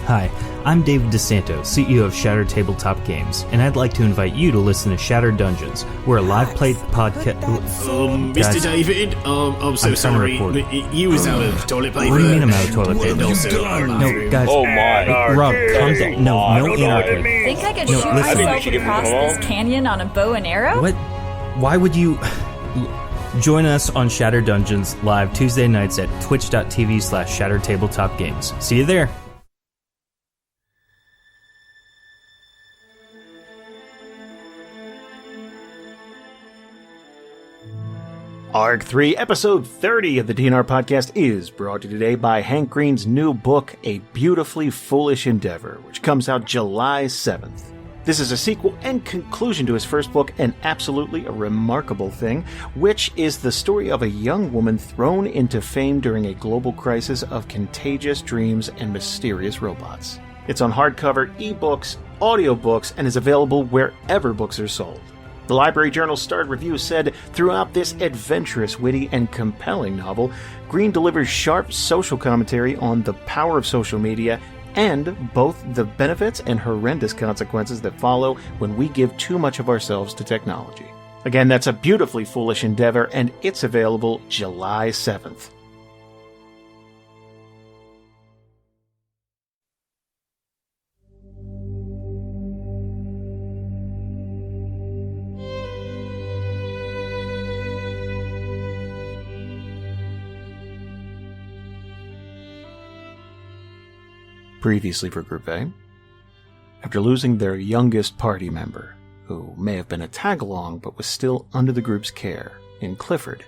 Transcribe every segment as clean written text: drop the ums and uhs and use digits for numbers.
Hi, I'm David DeSanto, CEO of Shattered Tabletop Games, and I'd like to invite you to listen to Shattered Dungeons. We're a live play podcast. Mr. David, I'm so sorry. You was out of toilet paper. What do you mean I'm out of toilet paper? No, guys. Oh my. Rob, calm down. No anarchy. Think I could shoot myself across this canyon on a bow and arrow? What? Why would you... Join us on Shattered Dungeons live Tuesday nights at twitch.tv/Shattered Tabletop Games. See you there. Arc 3, Episode 30 of the DNR Podcast is brought to you today by Hank Green's new book, A Beautifully Foolish Endeavor, which comes out July 7th. This is a sequel and conclusion to his first book, and absolutely a remarkable thing, which is the story of a young woman thrown into fame during a global crisis of contagious dreams and mysterious robots. It's on hardcover, ebooks, audiobooks, and is available wherever books are sold. The Library Journal starred review said, throughout this adventurous, witty, and compelling novel, Green delivers sharp social commentary on the power of social media and both the benefits and horrendous consequences that follow when we give too much of ourselves to technology. Again, that's A Beautifully Foolish Endeavor, and it's available July 7th. Previously for Group A, after losing their youngest party member, who may have been a tag-along but was still under the group's care, in Clifford,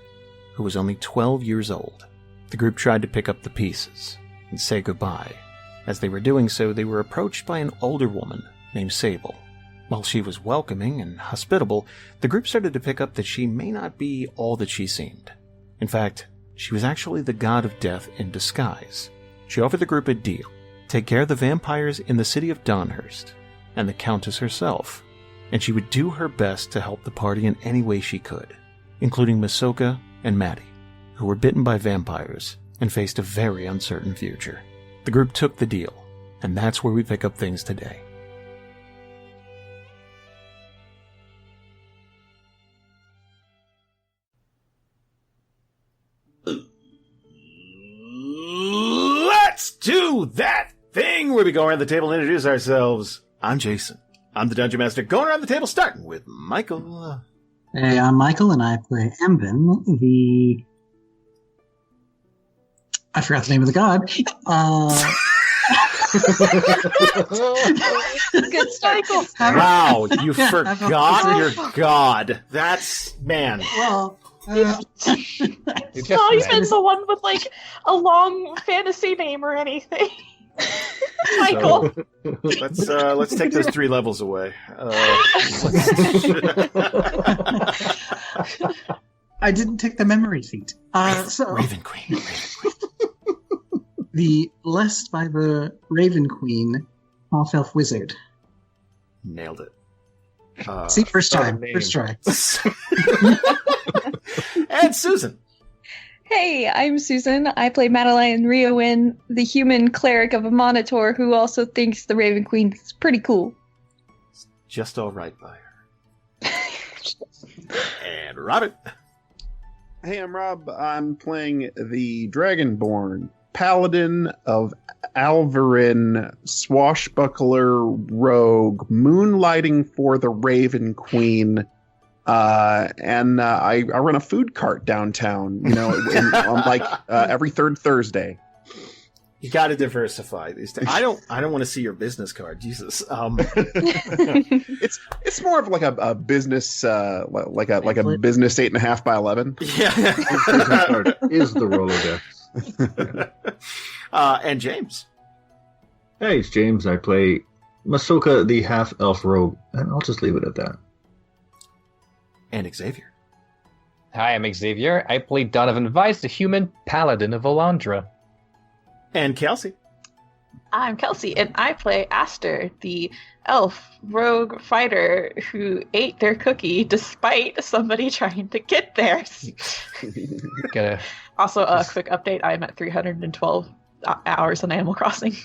who was only 12 years old, the group tried to pick up the pieces and say goodbye. As they were doing so, they were approached by an older woman named Sable. While she was welcoming and hospitable, the group started to pick up that she may not be all that she seemed. In fact, she was actually the god of death in disguise. She offered the group a deal: take care of the vampires in the city of Donhurst, and the Countess herself, and she would do her best to help the party in any way she could, including Masoka and Maddy, who were bitten by vampires and faced a very uncertain future. The group took the deal, and that's where we pick up things today. Let's do that thing where we go around the table and introduce ourselves. I'm Jason. I'm the Dungeon Master, going around the table, starting with Michael. Hey, I'm Michael, and I play Amvin, I forgot the name of the god. Good start. Wow, you forgot your god. That's, man. Well, He's not even the one with, like, a long fantasy name or anything. Michael. So, let's take those 3 levels away. I didn't take the memory feat. Raven Queen. The blessed by the Raven Queen, half-elf wizard. Nailed it. See, first try. And Susan. Hey, I'm Susan. I play Madeline Riowin, the human cleric of a Monitor who also thinks the Raven Queen's pretty cool. Just all right by her. And Robert. Hey, I'm Rob. I'm playing the Dragonborn, Paladin of Alvarin, swashbuckler rogue, moonlighting for the Raven Queen. And I run a food cart downtown, on like every third Thursday. You got to diversify these things. I don't want to see your business card, Jesus. It's more of like a business, like a business 8.5 by 11. Yeah, business card is the Rolodex. And James. Hey, it's James. I play Masoka, the half-elf rogue, and I'll just leave it at that. And Xavier. Hi, I'm Xavier. I play Donovan Vice, the human paladin of Olandra. And Kelsey. I'm Kelsey, and I play Aster, the elf rogue fighter who ate their cookie despite somebody trying to get theirs. Also, a quick update, I'm at 312 hours on Animal Crossing.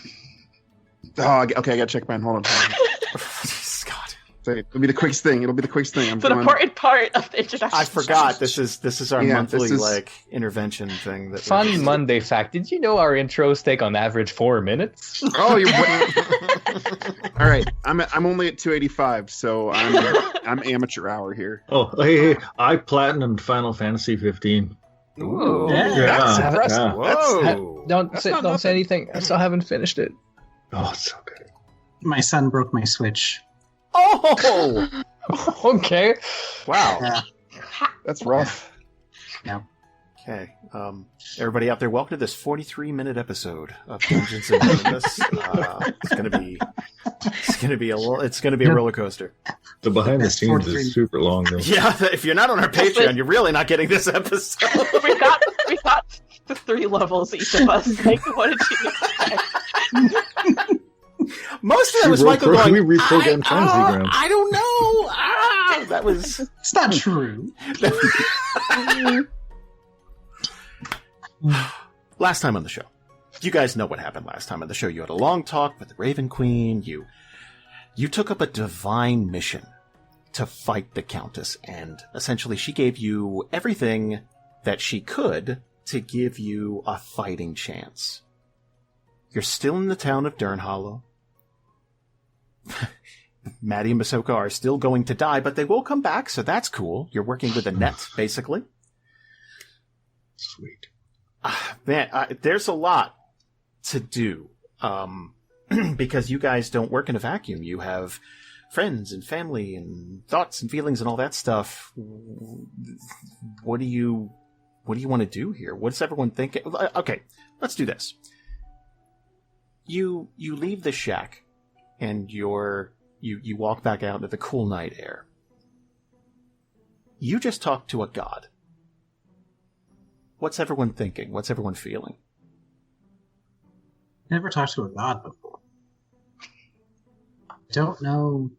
Oh, okay, I gotta check mine. Hold on. Scott. It'll be the quickest thing. It'll be the quickest thing. It's an important part of the introduction. I forgot. This is our monthly intervention thing. That Fun Monday fact. Did you know our intros take on average 4 minutes? Oh, you're all right. I'm only at 285, so I'm amateur hour here. Oh, hey, I platinumed Final Fantasy 15. Ooh, that's impressive. Yeah. Whoa. Don't say anything. I still haven't finished it. Oh, it's so good. My son broke my Switch. Oh! Okay. Wow. Yeah. That's rough. Yeah. Okay. Everybody out there, welcome to this 43-minute episode of Dungeons and Dragons. It's gonna be a roller coaster. The behind the scenes is super long, though. Yeah, if you're not on our Patreon, you're really not getting this episode. we got the 3 levels each of us. Like, what did you expect? Most of that was Michael going, we reprogrammed Transigram. I don't know. That was... It's not true. Last time on the show. You guys know what happened last time on the show. You had a long talk with the Raven Queen. You took up a divine mission to fight the Countess, and essentially she gave you everything that she could to give you a fighting chance. You're still in the town of Durnhollow. Maddy and Masoka are still going to die, but they will come back, so that's cool. You're working with a net, basically. Sweet. Man, there's a lot to do, because you guys don't work in a vacuum. You have friends and family and thoughts and feelings and all that stuff. What do you want to do here? What's everyone thinking? Okay, let's do this. You leave the shack and you walk back out into the cool night air. You just talked to a god. What's everyone thinking? What's everyone feeling? Never talked to a god before. Don't know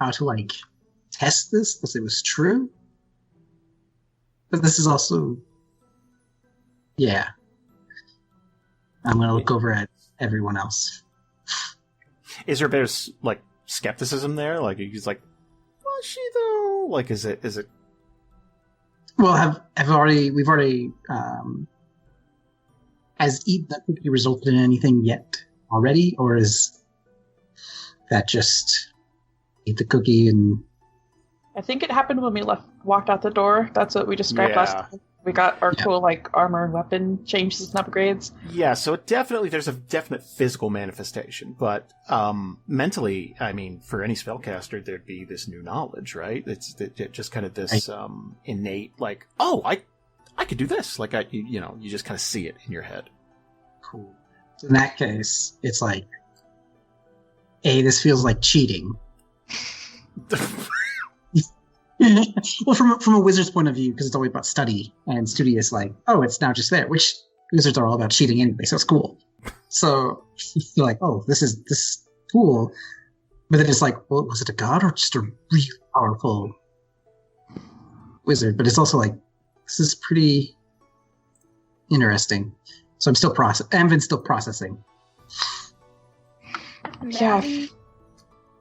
how to test this if it was true. But this is also, yeah. I'm gonna look over at everyone else. Is there's skepticism there? He's like, was she though? Is it? Well, we've already has eating that cookie resulted in anything yet already, or is that just eat the cookie and? I think it happened when we walked out the door. That's what we described last time. We got our cool armor and weapon changes and upgrades. Yeah, so there's a definite physical manifestation, but mentally, I mean, for any spellcaster, there'd be this new knowledge, right? It's just kind of this innate, I could do this. You just kind of see it in your head. Cool. In that case, it's this feels like cheating. Well, from a wizard's point of view, because it's always about study, and studious it's now just there, which wizards are all about cheating anyway, so it's cool. So you're like, this is cool, but then it's was it a god or just a really powerful wizard? But it's also this is pretty interesting. So I'm still Amvin's still processing.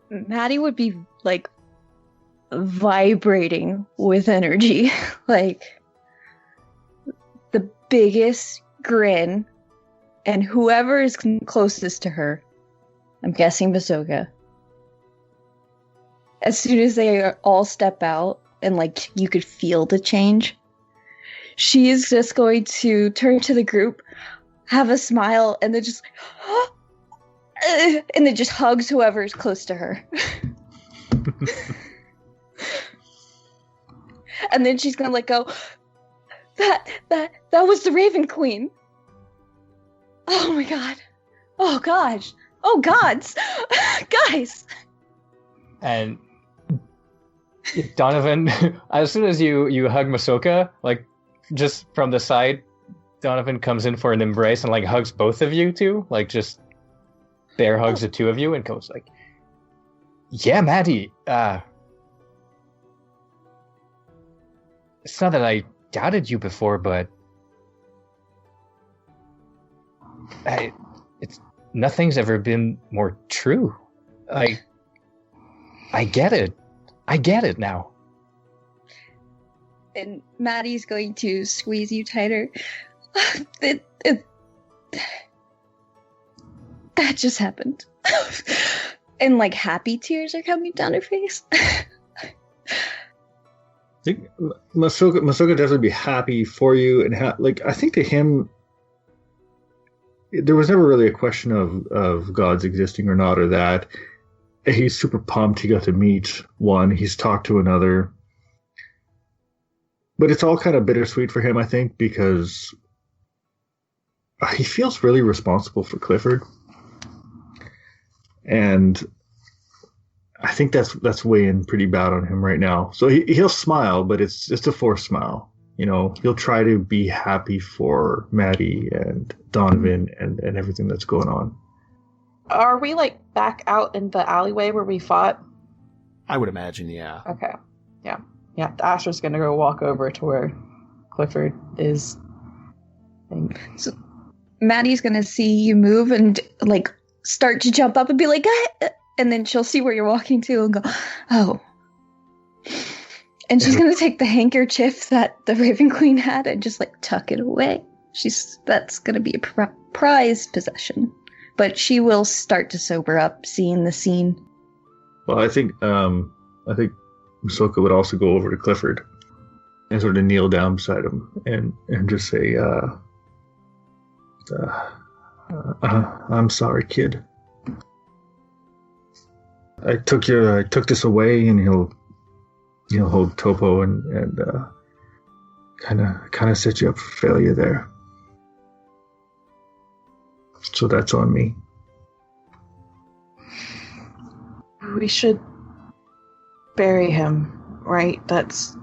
Maddy would be vibrating with energy, the biggest grin, and whoever is closest to her, I'm guessing Masoka, as soon as they all step out and you could feel the change, she is just going to turn to the group, have a smile, and then just and then just hugs whoever is close to her. And then she's gonna let go. That was the Raven Queen. Oh my god. Oh gosh. Oh gods. Guys. And Donovan, as soon as you hug Masoka, just from the side, Donovan comes in for an embrace and hugs both of you too. Just bear hugs the two of you and goes yeah, Maddy, it's not that I doubted you before, but nothing's ever been more true. I get it. I get it now. And Maddy's going to squeeze you tighter. That just happened. And like happy tears are coming down her face. I think Masoka definitely be happy for you, and I think to him, there was never really a question of gods existing or not, or that. He's super pumped he got to meet one. He's talked to another. But it's all kind of bittersweet for him, I think, because he feels really responsible for Clifford. And I think that's weighing pretty bad on him right now. So he'll smile, but it's just a forced smile. You know, he'll try to be happy for Maddy and Donovan and everything that's going on. Are we like back out in the alleyway where we fought? I would imagine, yeah. Okay. Yeah. Yeah. Aster's gonna go walk over to where Clifford is. So Maddy's gonna see you move and like start to jump up and be like, ah! And then she'll see where you're walking to and go, oh. And she's gonna take the handkerchief that the Raven Queen had and just like tuck it away. That's gonna be a prized possession. But she will start to sober up, seeing the scene. Well, I think Masoka would also go over to Clifford and sort of kneel down beside him and just say, "I'm sorry, kid. I took this away," and he'll hold Topo and kind of set you up for failure there. So that's on me. We should bury him, right? That's...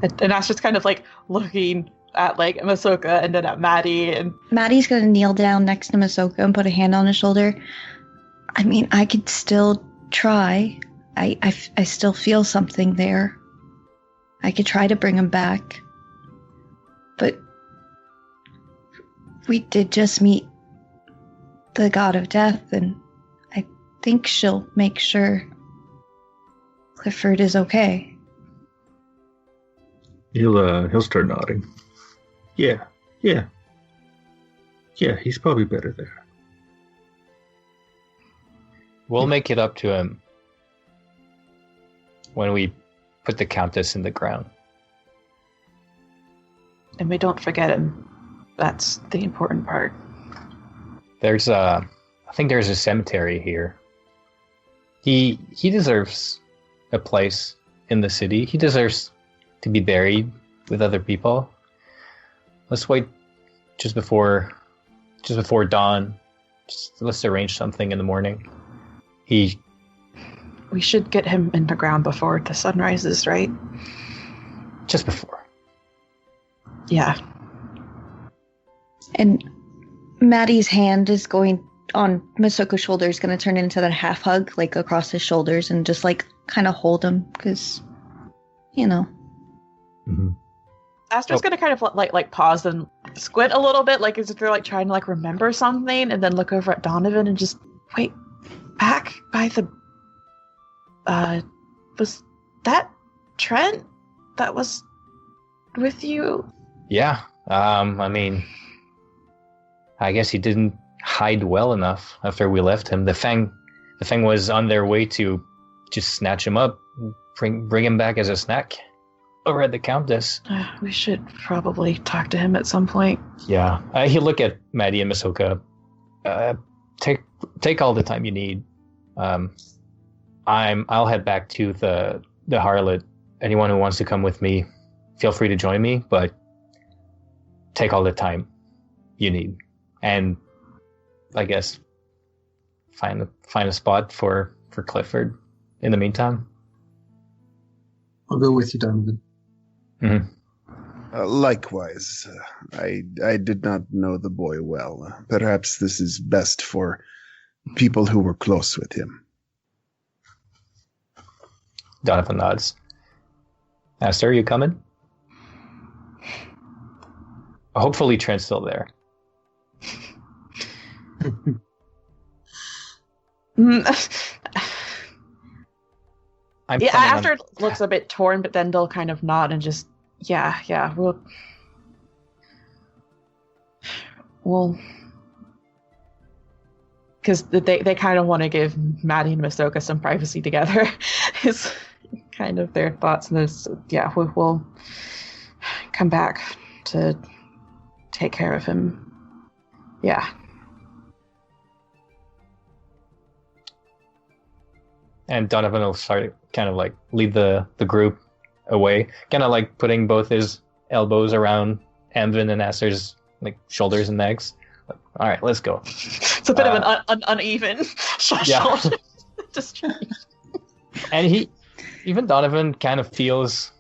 And Aster's kind of like looking at like Masoka and then at Maddy. And Maddy's gonna kneel down next to Masoka and put a hand on his shoulder. I mean, I could still try. I still feel something there. I could try to bring him back. But we did just meet the god of death, and I think she'll make sure Clifford is okay. He'll start nodding. Yeah, he's probably better there. We'll make it up to him when we put the Countess in the ground. And we don't forget him. That's the important part. I think there's a cemetery here. He deserves a place in the city. He deserves to be buried with other people. Let's wait just before dawn. Let's arrange something in the morning. We should get him in the ground before the sun rises, right? Just before. Yeah. And Maddy's hand is going on Masoka's shoulder, is going to turn into that half hug, like across his shoulders, and just like kind of hold him, because, you know. Mm-hmm. Aster's going to kind of like pause and squint a little bit, like as if they're like trying to like remember something, and then look over at Donovan and just wait. Back by the was that Trent that was with you? Yeah. I mean, I guess he didn't hide well enough after we left him. The Fang was on their way to just snatch him up, bring him back as a snack over at the Countess. We should probably talk to him at some point. Yeah. He'll look at Maddy and Masoka. Take all the time you need. I'll head back to the Harlot. Anyone who wants to come with me, feel free to join me, but take all the time you need. And I guess find a spot for Clifford in the meantime. I'll go with you, Donovan. Mm-hmm. Likewise, I did not know the boy well. Perhaps this is best for people who were close with him. Donovan nods. Aster, are you coming? Hopefully Trent's still there. Aster looks a bit torn, but then they'll kind of nod and just, yeah, we'll because they kind of want to give Maddy and Masoka some privacy together is kind of their thoughts on this. Yeah, we'll come back to take care of him. Yeah. And Donovan will start kind of like lead the group away, kind of like putting both his elbows around Amvin and Aster's like shoulders and necks. Like, all right, let's go. It's a bit of an uneven shoulder. Just and even Donovan kind of feels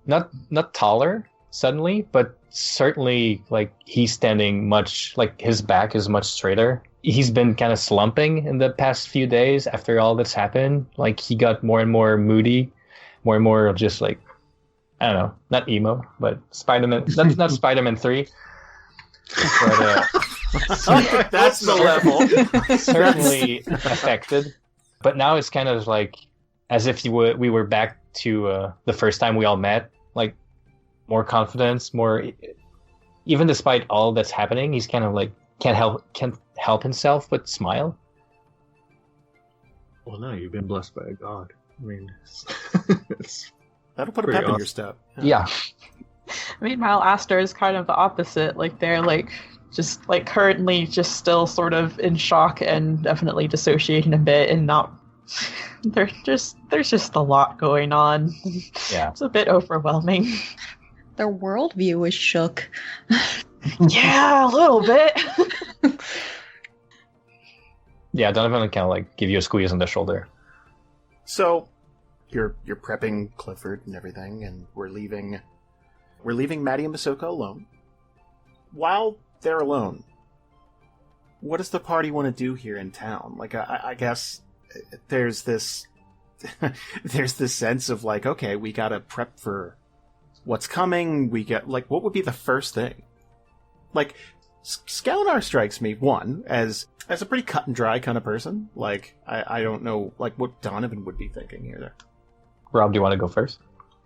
not taller suddenly, but certainly like he's standing much, like his back is much straighter. He's been kind of slumping in the past few days after all that's happened. Like he got more and more moody, more and more just like, I don't know, not emo, but Spider-Man. That's not Spider-Man 3. But, that's the level. Certainly affected. But now it's kind of like as if we were back to the first time we all met. Like more confidence, more. Even despite all that's happening, he's kind of like can't help himself but smile. Well, no, you've been blessed by a god. I mean, that'll put a pep in your step. Yeah. Meanwhile, Aster is kind of the opposite. Like they're like just like currently just still sort of in shock and definitely dissociating a bit and not. There's just a lot going on. Yeah, it's a bit overwhelming. Their worldview is shook. Yeah, a little bit. Yeah, Donovan kind of like give you a squeeze on the shoulder. So, you're prepping Clifford and everything, and we're leaving Maddy and Masoka alone. While they're alone, what does the party want to do here in town? Like, I guess there's this there's this sense of like, okay, we gotta prep for what's coming. We get like, what would be the first thing? Like, Skalnar strikes me, one, as a pretty cut and dry kind of person. Like, I don't know, like, what Donovan would be thinking here. Rob, do you want to go first?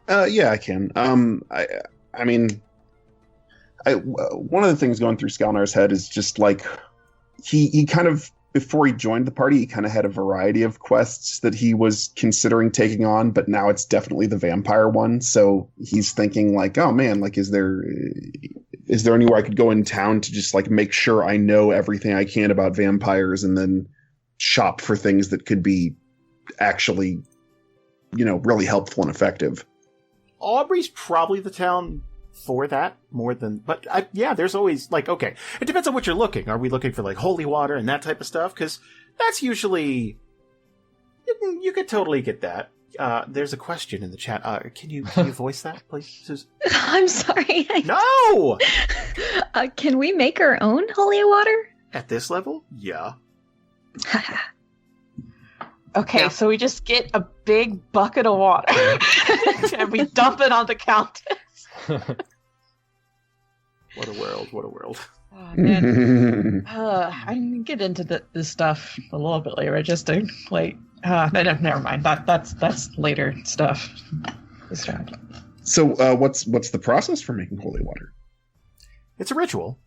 Yeah, I can. I mean, one of the things going through Skalnar's head is just, like, he kind of, before he joined the party, he kind of had a variety of quests that he was considering taking on, but now it's definitely the vampire one. So he's thinking, like, oh, man, like, is there anywhere I could go in town to just like make sure I know everything I can about vampires and then shop for things that could be actually, really helpful and effective? Aubrey's probably the town for that more than, but there's always like, okay, it depends on what you're looking. Are we looking for like holy water and that type of stuff? Because that's usually, you could totally get that. There's a question in the chat. Can you voice that, please, Susan? I'm sorry. No! Can we make our own holy water? At this level? Yeah. Okay, so we just get a big bucket of water and we dump it on the Countess. What a world. Oh, man. I can get into this stuff a little bit later, just to like. No, never mind. That's later stuff. So, what's the process for making holy water? It's a ritual.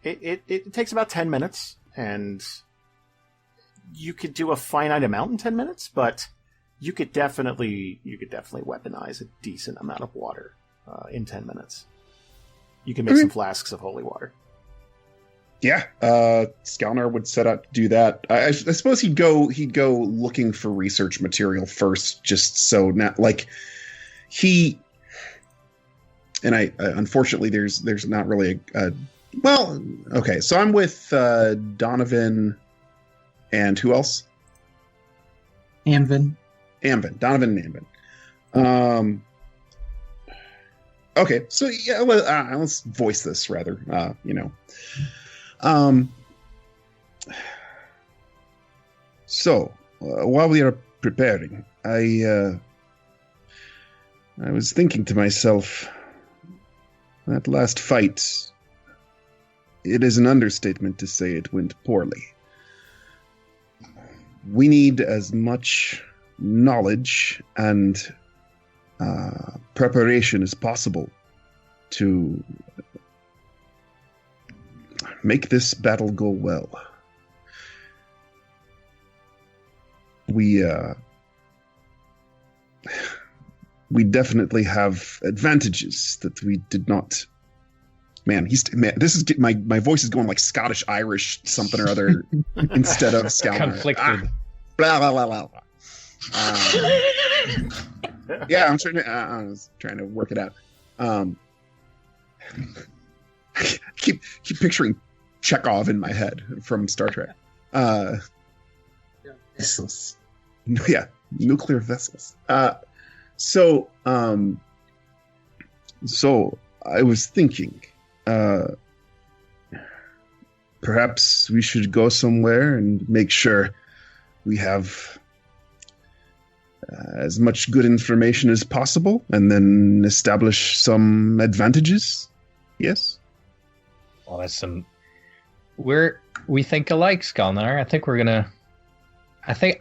It takes about 10 minutes, and you could do a finite amount in 10 minutes, but you could definitely weaponize a decent amount of water in 10 minutes. You can make some flasks of holy water. Yeah, Skalnar would set out to do that. I suppose he'd go looking for research material first, just so not like he. And I unfortunately there's not really a well, okay. So I'm with Donovan, and who else? Amvin, Donovan, and Amvin. Okay, so yeah, let's voice this rather. So while we are preparing, I was thinking to myself, that last fight, it is an understatement to say it went poorly. We need as much knowledge and preparation as possible to make this battle go well. We definitely have advantages that we did not. Man, this is my voice is going like Scottish Irish something or other instead of Skalnar. Conflicted. Blah blah blah blah. Yeah, I'm trying to. I was trying to work it out. Keep picturing Chekhov in my head from Star Trek. Vessels. Yeah, nuclear vessels. So I was thinking, perhaps we should go somewhere and make sure we have as much good information as possible, and then establish some advantages. Yes. Well, that's some. We think alike, Skalnar. I think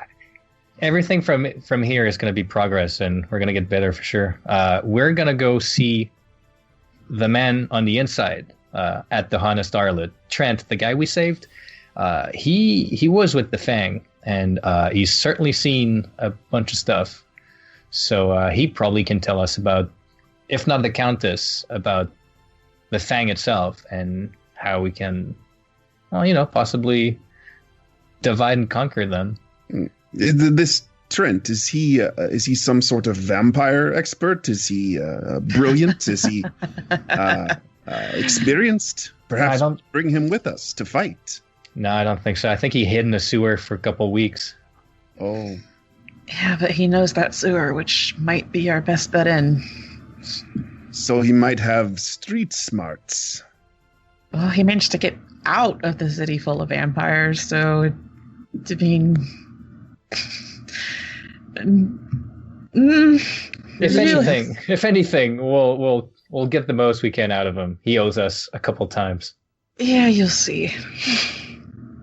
everything from here is gonna be progress, and we're gonna get better for sure. We're gonna go see the man on the inside at the Honest Harlot, Trent, the guy we saved. He was with the Fang, and he's certainly seen a bunch of stuff. So he probably can tell us about, if not the Countess, about the Fang itself and how we can, possibly divide and conquer them. This Trent, is he some sort of vampire expert? Is he brilliant? Is he experienced? Perhaps bring him with us to fight. No, I don't think so. I think he hid in the sewer for a couple weeks. Oh. Yeah, but he knows that sewer, which might be our best bet in. So he might have street smarts. Well, he managed to get out of the city full of vampires, so to mean... If anything, we'll get the most we can out of him. He owes us a couple times. Yeah, you'll see.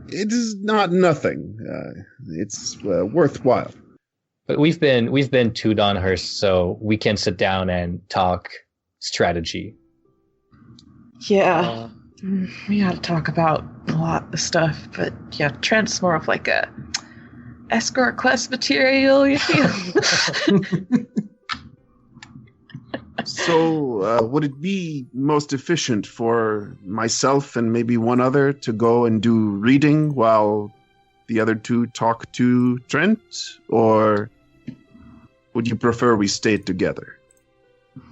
It is not nothing. It's worthwhile. But we've been to Donhurst, so we can sit down and talk strategy. Yeah, we got to talk about a lot of stuff, but yeah, Trent's more of like a escort class material, you feel? So, would it be most efficient for myself and maybe one other to go and do reading while the other two talk to Trent? Or would you prefer we stay together?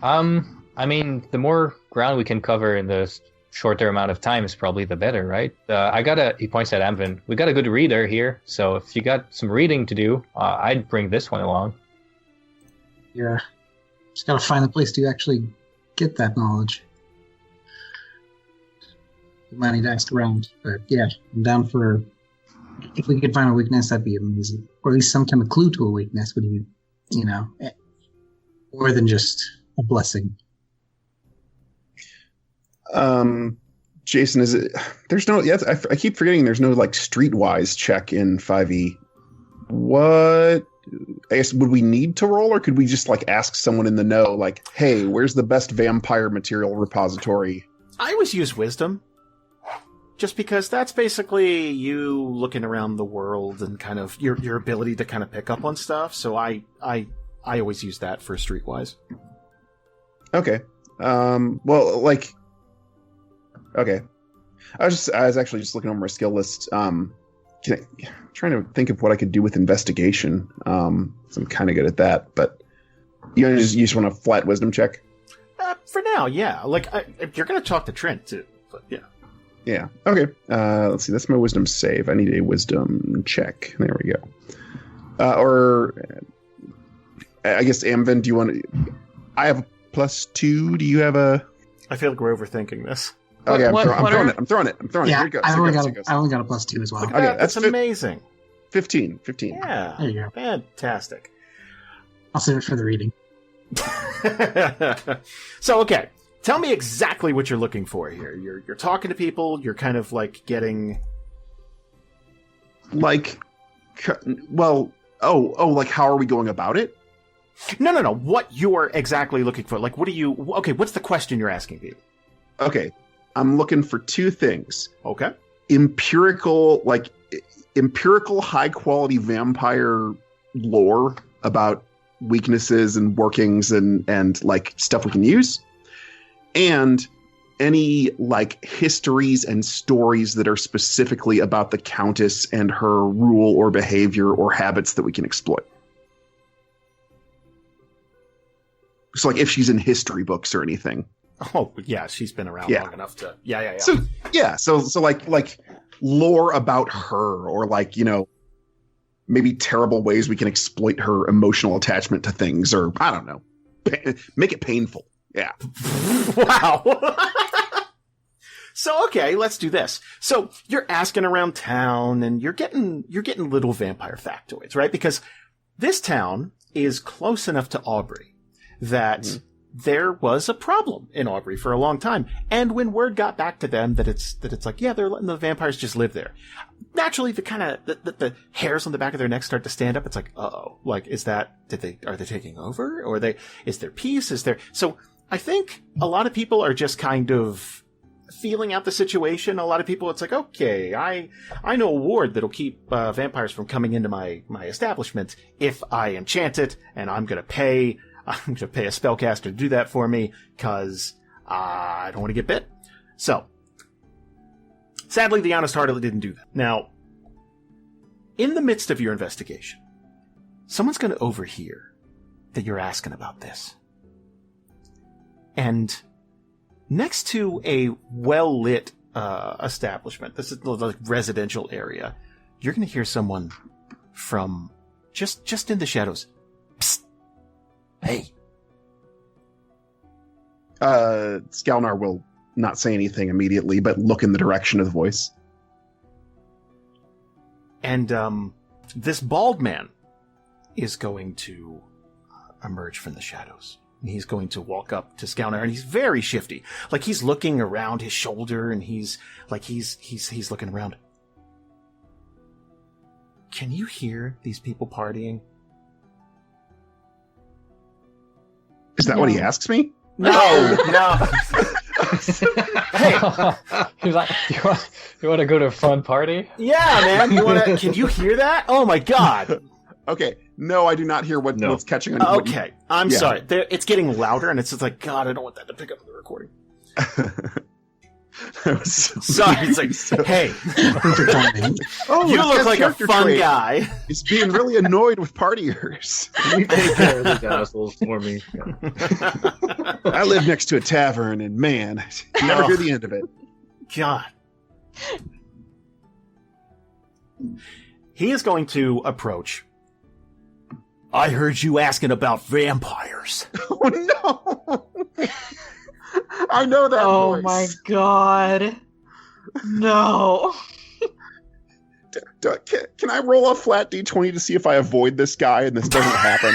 I mean, the more ground we can cover in the shorter amount of time is probably the better, right? He points at Amvin. We got a good reader here, so if you got some reading to do, I'd bring this one along. Yeah. Just gotta find a place to actually get that knowledge. We might need to ask around, but yeah, I'm down for. If we could find a weakness, that'd be amazing, or at least some kind of clue to a weakness would be, more than just a blessing. Jason, is it? There's no. Yes, I keep forgetting. There's no like streetwise check in 5e. What? I guess, would we need to roll, or could we just like ask someone in the know, like, hey, where's the best vampire material repository? I always use wisdom, just because that's basically you looking around the world and kind of your ability to kind of pick up on stuff. So I always use that for streetwise. Okay. Well, like, okay. I was actually just looking over my skill list. Trying to think of what I could do with investigation. So I'm kind of good at that, but you just want a flat wisdom check? For now, yeah. Like, you're going to talk to Trent, too, but yeah. Yeah, okay. Let's see, that's my wisdom save. I need a wisdom check. There we go. Or, I guess, Amvin, do you want to... I have a +2. Do you have a... I feel like we're overthinking this. Okay, I'm throwing it. Yeah, Here it goes. I only got a +2 as well. Look at that. That's amazing. 15. Yeah. There you go. Fantastic. I'll save it for the reading. So, okay. tell me exactly what you're looking for here. You're talking to people. You're kind of like getting like, well, like how are we going about it? No. What you're exactly looking for? Like, what are you? Okay, what's the question you're asking people? Okay, I'm looking for two things. Okay, empirical high quality vampire lore about weaknesses and workings and like stuff we can use, and any like histories and stories that are specifically about the Countess and her rule or behavior or habits that we can exploit. So like if she's in history books or anything. Oh yeah, she's been around long enough to yeah. So like lore about her, or like, you know, maybe terrible ways we can exploit her emotional attachment to things, or I don't know, make it painful. Yeah. Wow. So okay, let's do this. So you're asking around town, and you're getting little vampire factoids, right? Because this town is close enough to Aubrey that there was a problem in Aubrey for a long time. And when word got back to them that it's like, yeah, they're letting the vampires just live there. Naturally, the hairs on the back of their neck start to stand up. It's like, uh-oh, like, are they taking over? Or is there peace? So I think a lot of people are just kind of feeling out the situation. A lot of people, it's like, okay, I know a ward that'll keep vampires from coming into my establishment if I enchant it, and I'm going to pay a spellcaster to do that for me because I don't want to get bit. So, sadly, the Honest Hearted didn't do that. Now, in the midst of your investigation, someone's going to overhear that you're asking about this. And next to a well-lit establishment, this is the residential area, you're going to hear someone from just in the shadows. Psst. Hey. Skalnar will not say anything immediately, but look in the direction of the voice. And this bald man is going to emerge from the shadows. And he's going to walk up to Skalnar, and he's very shifty. Like, he's looking around his shoulder, and he's looking around. Can you hear these people partying? Is that what he asks me? No. Hey, he's like, you want to go to a fun party? Yeah, man. Can you hear that? Oh my god. Okay. No, I do not hear what's catching on. Okay. I'm sorry. It's getting louder, and it's just like, God, I don't want that to pick up in the recording. Sorry, it's like, hey, you look like a fun guy. He's being really annoyed with partiers. You take care of these assholes for me. I live next to a tavern, and man, you never hear the end of it. God. He is going to approach. I heard you asking about vampires. Oh, no. I know that voice. Oh my god. No. Can I roll a flat d20 to see if I avoid this guy and this doesn't happen?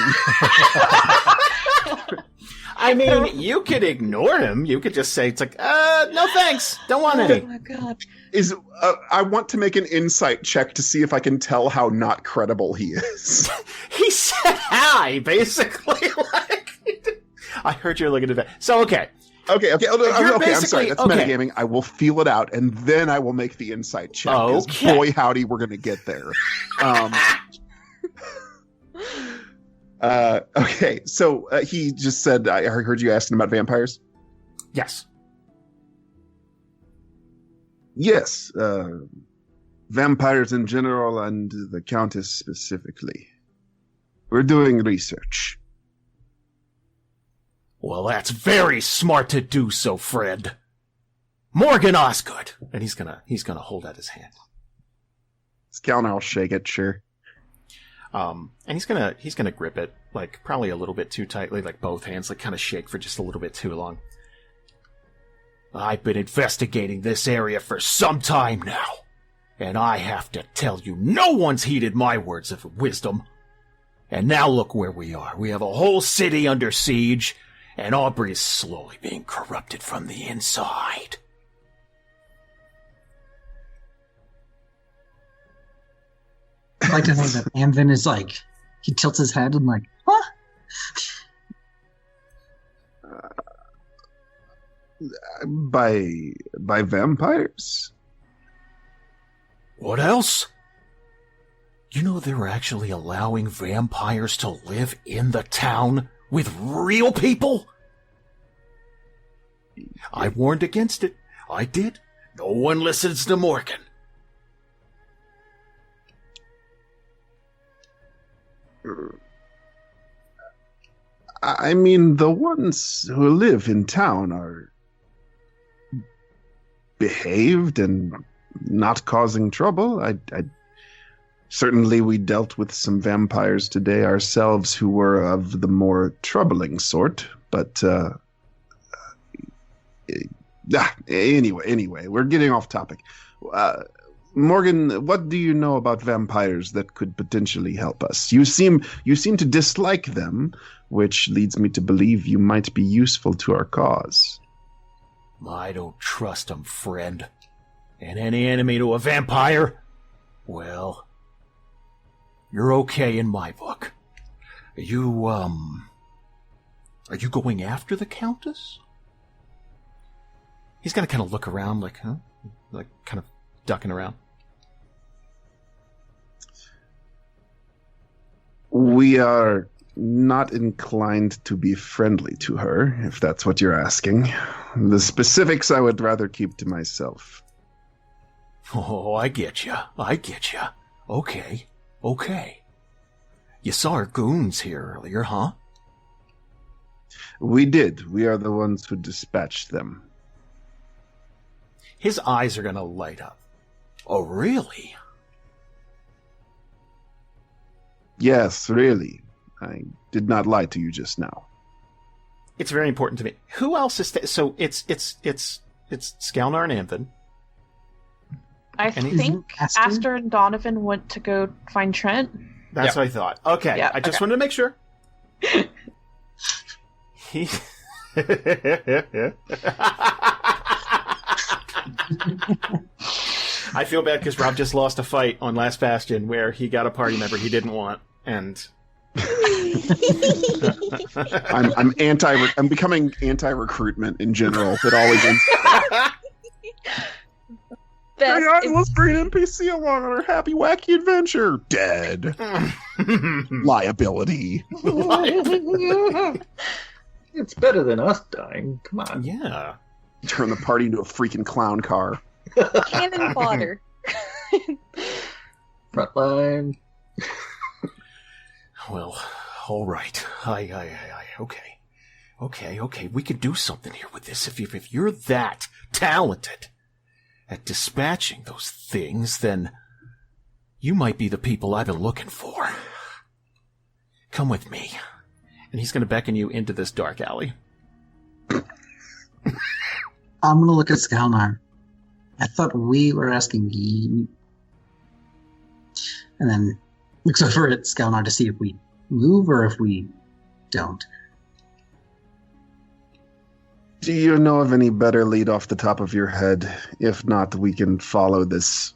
I mean, you could ignore him. You could just say, it's like, no thanks. Don't want any. Oh my god. I want to make an insight check to see if I can tell how not credible he is. He said hi, basically. Like, I heard you're looking at that. So, okay. Okay, I'm sorry. That's metagaming. I will feel it out, and then I will make the insight check. Okay. Boy, howdy, we're going to get there. Okay, so he just said, I heard you asking about vampires? Yes. Yes, vampires in general and the Countess specifically. We're doing research. Well, that's very smart to do so, Fred. Morgan Osgood. And he's gonna hold out his hand. Skalnar will shake it, sure. And he's gonna grip it, like, probably a little bit too tightly, like both hands, like, kind of shake for just a little bit too long. I've been investigating this area for some time now, and I have to tell you, no one's heeded my words of wisdom. And now look where we are. We have a whole city under siege, and Aubrey is slowly being corrupted from the inside. I'd like to think that Amvin is like, he tilts his head and like, huh? By vampires? What else? You know they're actually allowing vampires to live in the town with real people? I warned against it. I did. No one listens to Morgan. I mean, the ones who live in town are behaved and not causing trouble. Certainly we dealt with some vampires today ourselves who were of the more troubling sort, but anyway, we're getting off topic. Morgan, what do you know about vampires that could potentially help us? You seem to dislike them, which leads me to believe you might be useful to our cause. I don't trust them, friend. And any enemy to a vampire? Well, you're okay in my book. Are you going after the Countess? He's gonna kind of look around like, huh? Like, kind of ducking around. We are not inclined to be friendly to her, if that's what you're asking. The specifics I would rather keep to myself. Oh, I get you. Okay. You saw our goons here earlier, huh? We did. We are the ones who dispatched them. His eyes are gonna light up. Oh, really? Yes, really. I did not lie to you just now. It's very important to me. Who else is... So it's Skalnar and Amvin. I think Aster and Donovan went to go find Trent. That's what I thought. Okay, I just wanted to make sure. I feel bad because Rob just lost a fight on Last Bastion where he got a party member he didn't want, and I'm becoming anti-recruitment in general. It always ends. Let's bring an NPC along on our happy wacky adventure. Dead. Liability. It's better than us dying. Come on. Yeah. Turn the party into a freaking clown car. Cannon fodder. Frontline. Well, all right. Okay. We could do something here with this. If you're that talented at dispatching those things, then you might be the people I've been looking for. Come with me. And he's going to beckon you into this dark alley. I'm going to look at Skalnar. I thought we were asking you. And then looks over at Skalnar to see if we move or if we don't. Do you know of any better lead off the top of your head? If not, we can follow this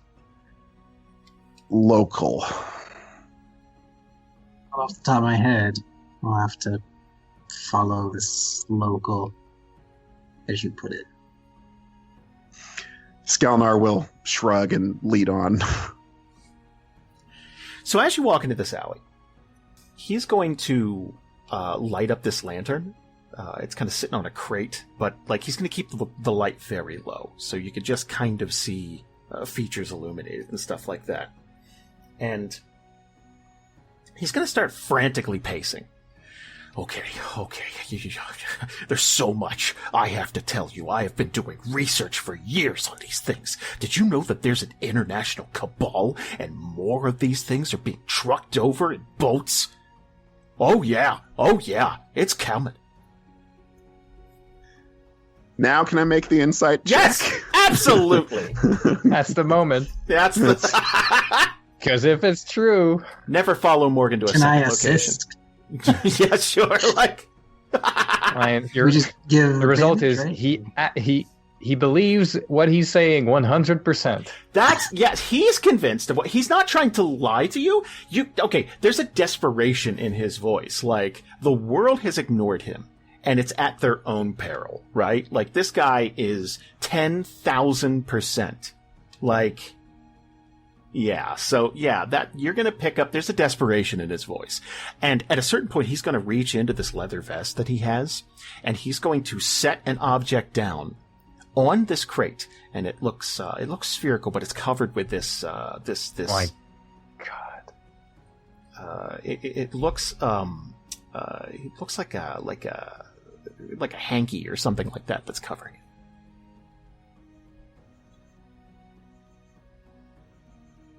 local. Off the top of my head, I'll have to follow this local, as you put it. Skalnar will shrug and lead on. So as you walk into this alley, he's going to light up this lantern. It's kind of sitting on a crate, but like he's going to keep the light very low, so you could just kind of see features illuminated and stuff like that. And he's going to start frantically pacing. Okay. There's so much I have to tell you. I have been doing research for years on these things. Did you know that there's an international cabal and more of these things are being trucked over in boats? Oh yeah, it's coming. Now can I make the insight check? Yes, absolutely. That's the moment. That's the... Because if it's true... Never follow Morgan to a Can I second location. assist? Yeah, sure. Like, We just give the result is advantage, right? he believes what he's saying 100%. Yes, he's convinced of what he's not trying to lie to you. Okay, there's a desperation in his voice. Like, the world has ignored him, and it's at their own peril, right? Like, this guy is 10,000%. Like, yeah, so yeah, that you're gonna pick up, there's a desperation in his voice. And at a certain point, he's gonna reach into this leather vest that he has, and he's going to set an object down on this crate, and it looks spherical, but it's covered with this. My God. It looks like a hanky or something like that that's covering it.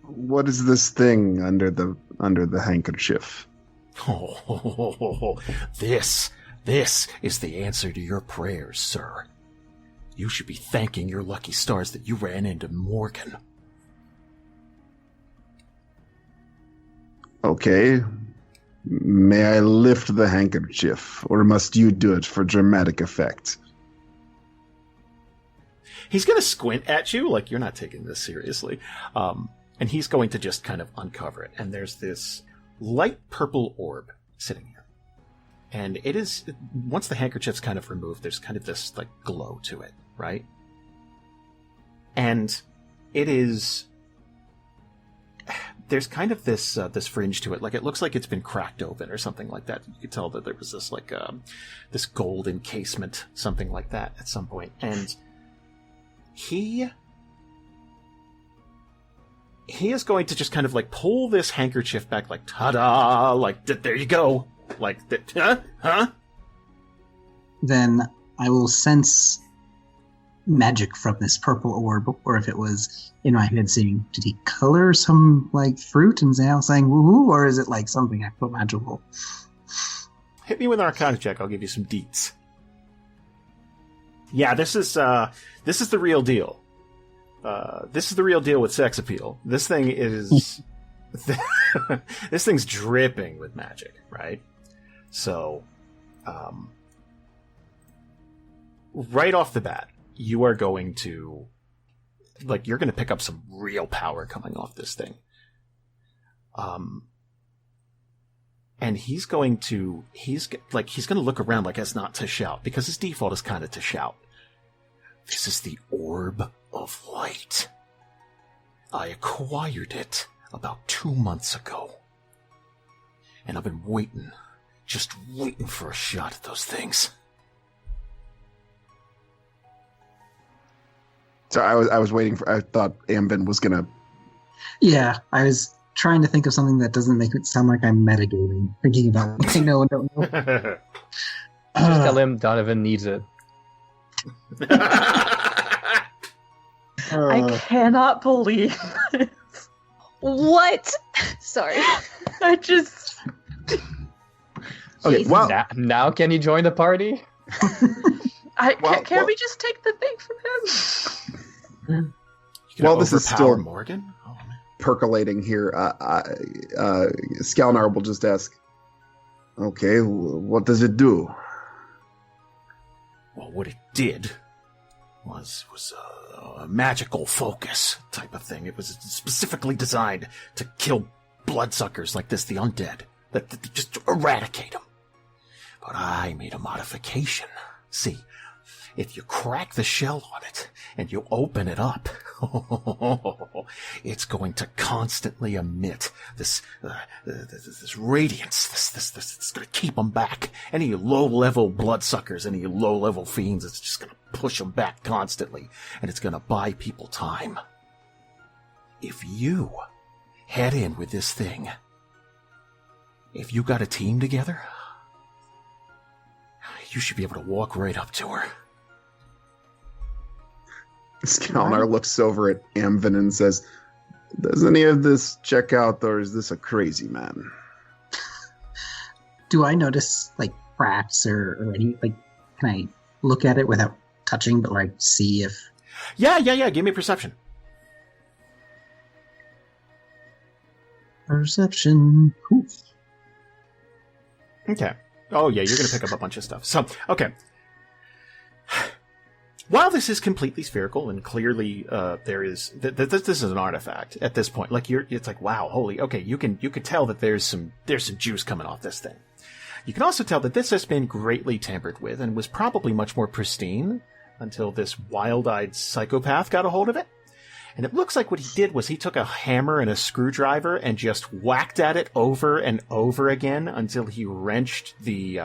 What is this thing under the handkerchief? Oh, this is the answer to your prayers, sir. You should be thanking your lucky stars that you ran into Morgan. Okay. May I lift the handkerchief, or must you do it for dramatic effect? He's going to squint at you like you're not taking this seriously. And he's going to just kind of uncover it. And there's this light purple orb sitting here. And it is, once the handkerchief's kind of removed, there's kind of this like glow to it, right? And it is, there's kind of this this fringe to it. Like, it looks like it's been cracked open or something like that. You could tell that there was this like this gold encasement, something like that at some point. And he is going to just kind of like pull this handkerchief back, like, ta-da, like, there you go. Like, huh? Then I will sense magic from this purple orb, or if it was in my head saying, did he color some, like, fruit and now saying woohoo, or is it, like, something actual magical? Hit me with an Arcana check, I'll give you some deets. Yeah, this is the real deal. This is the real deal with sex appeal. This thing is... this thing's dripping with magic, right? So, right off the bat, you are going to... Like, you're going to pick up some real power coming off this thing. And he's going to look around like as not to shout, because his default is kind of to shout. This is the Orb of Light. I acquired it about 2 months ago. And I've been waiting, just waiting for a shot at those things. So I was waiting for, I thought Amvin was gonna... Yeah, I was trying to think of something that doesn't make it sound like I'm metagaming, thinking about what I know and don't know. Just tell him Donovan needs it. I cannot believe this. What? Sorry. I just... Okay, well... Now can you join the party? Can't we just take the thing from him? Well, this is still Morgan? Oh, man. Percolating here. Skalnar will just ask, okay, what does it do? Well, what it did was a magical focus type of thing. It was specifically designed to kill bloodsuckers like this, the undead, that just eradicate them. But I made a modification. See, if you crack the shell on it and you open it up, it's going to constantly emit this radiance. This it's going to keep them back. Any low-level bloodsuckers, any low-level fiends, it's just going to push them back constantly, and it's going to buy people time. If you head in with this thing, if you got a team together, you should be able to walk right up to her. Skalnar looks over at Amvin and says, does any of this check out, or is this a crazy man? Do I notice, like, cracks or any, like, can I look at it without touching, but, like, see if... Yeah, give me perception. Perception. Oof. Okay. Oh, yeah, you're going to pick up a bunch of stuff. So, okay. While this is completely spherical and clearly there is this is an artifact at this point, like it's like, wow, holy, okay, you could tell that there's some juice coming off this thing. You can also tell that this has been greatly tampered with and was probably much more pristine until this wild-eyed psychopath got a hold of it. And it looks like what he did was he took a hammer and a screwdriver and just whacked at it over and over again until he wrenched the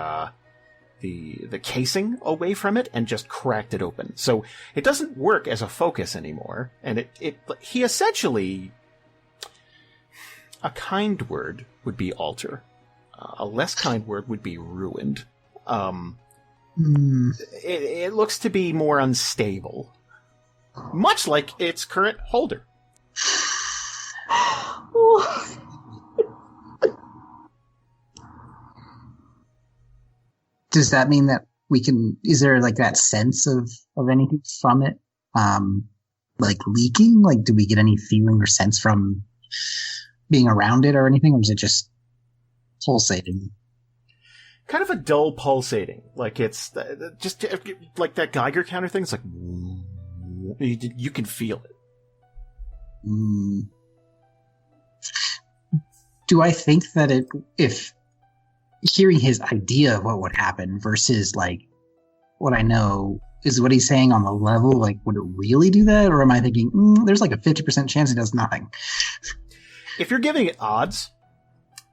casing away from it and just cracked it open. So it doesn't work as a focus anymore. And he essentially, a kind word would be alter. A less kind word would be ruined. It looks to be more unstable. Much like its current holder. Does that mean that we can, is there like that sense of anything from it? Like leaking? Like, do we get any feeling or sense from being around it or anything? Or is it just pulsating? Kind of a dull pulsating. Like it's just like that Geiger counter thing. It's like, you can feel it. Do I think that if hearing his idea of what would happen versus like what I know is what he's saying on the level, like would it really do that? Or am I thinking there's like a 50% chance it does nothing? If you're giving it odds,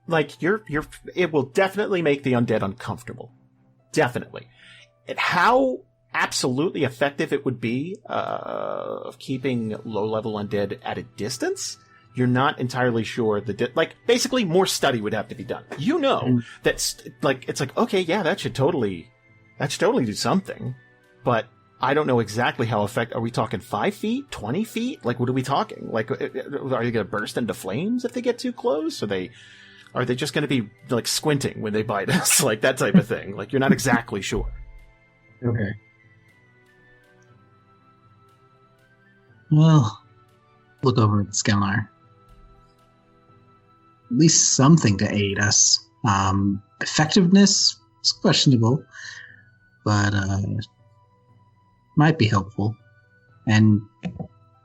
like it will definitely make the undead uncomfortable. Definitely. How absolutely effective it would be of keeping low-level undead at a distance, you're not entirely sure. Basically, more study would have to be done. You know that's like it's like okay, yeah, that should totally do something, but I don't know exactly how effective. Are we talking 5 feet, 20 feet? Like, what are we talking? Like, are they going to burst into flames if they get too close? Are they just going to be like squinting when they bite us, like that type of thing? Like, you're not exactly sure. Okay. Well, look over at Skalnar. At least something to aid us. Effectiveness is questionable, but might be helpful. And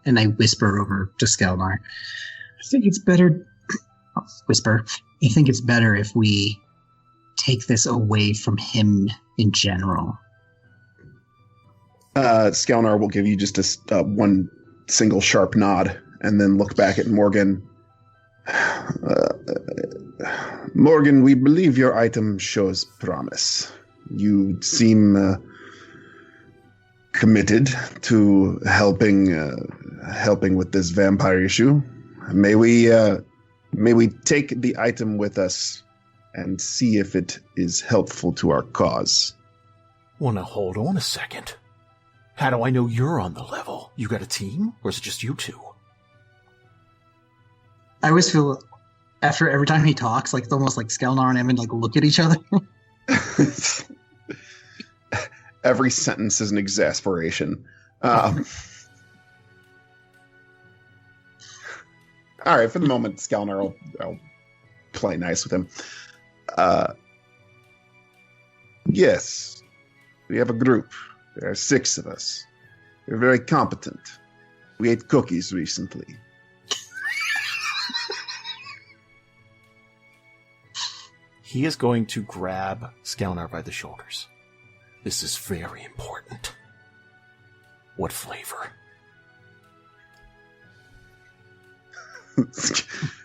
I whisper over to Skalnar. I think it's better. Whisper. I think it's better if we take this away from him in general. Skalnar will give you just a one single sharp nod and then look back at Morgan. Morgan, we believe your item shows promise. You seem committed to helping with this vampire issue. May we take the item with us and see if it is helpful to our cause. Well, now hold on a second. How do I know you're on the level? You got a team, or is it just you two? I always feel after every time he talks, like it's almost like Skalnar and Amvin like look at each other. Every sentence is an exasperation. All right, for the moment, Skalnar will play nice with him. Yes, we have a group. There are 6 of us. We're very competent. We ate cookies recently. He is going to grab Skalnar by the shoulders. This is very important. What flavor?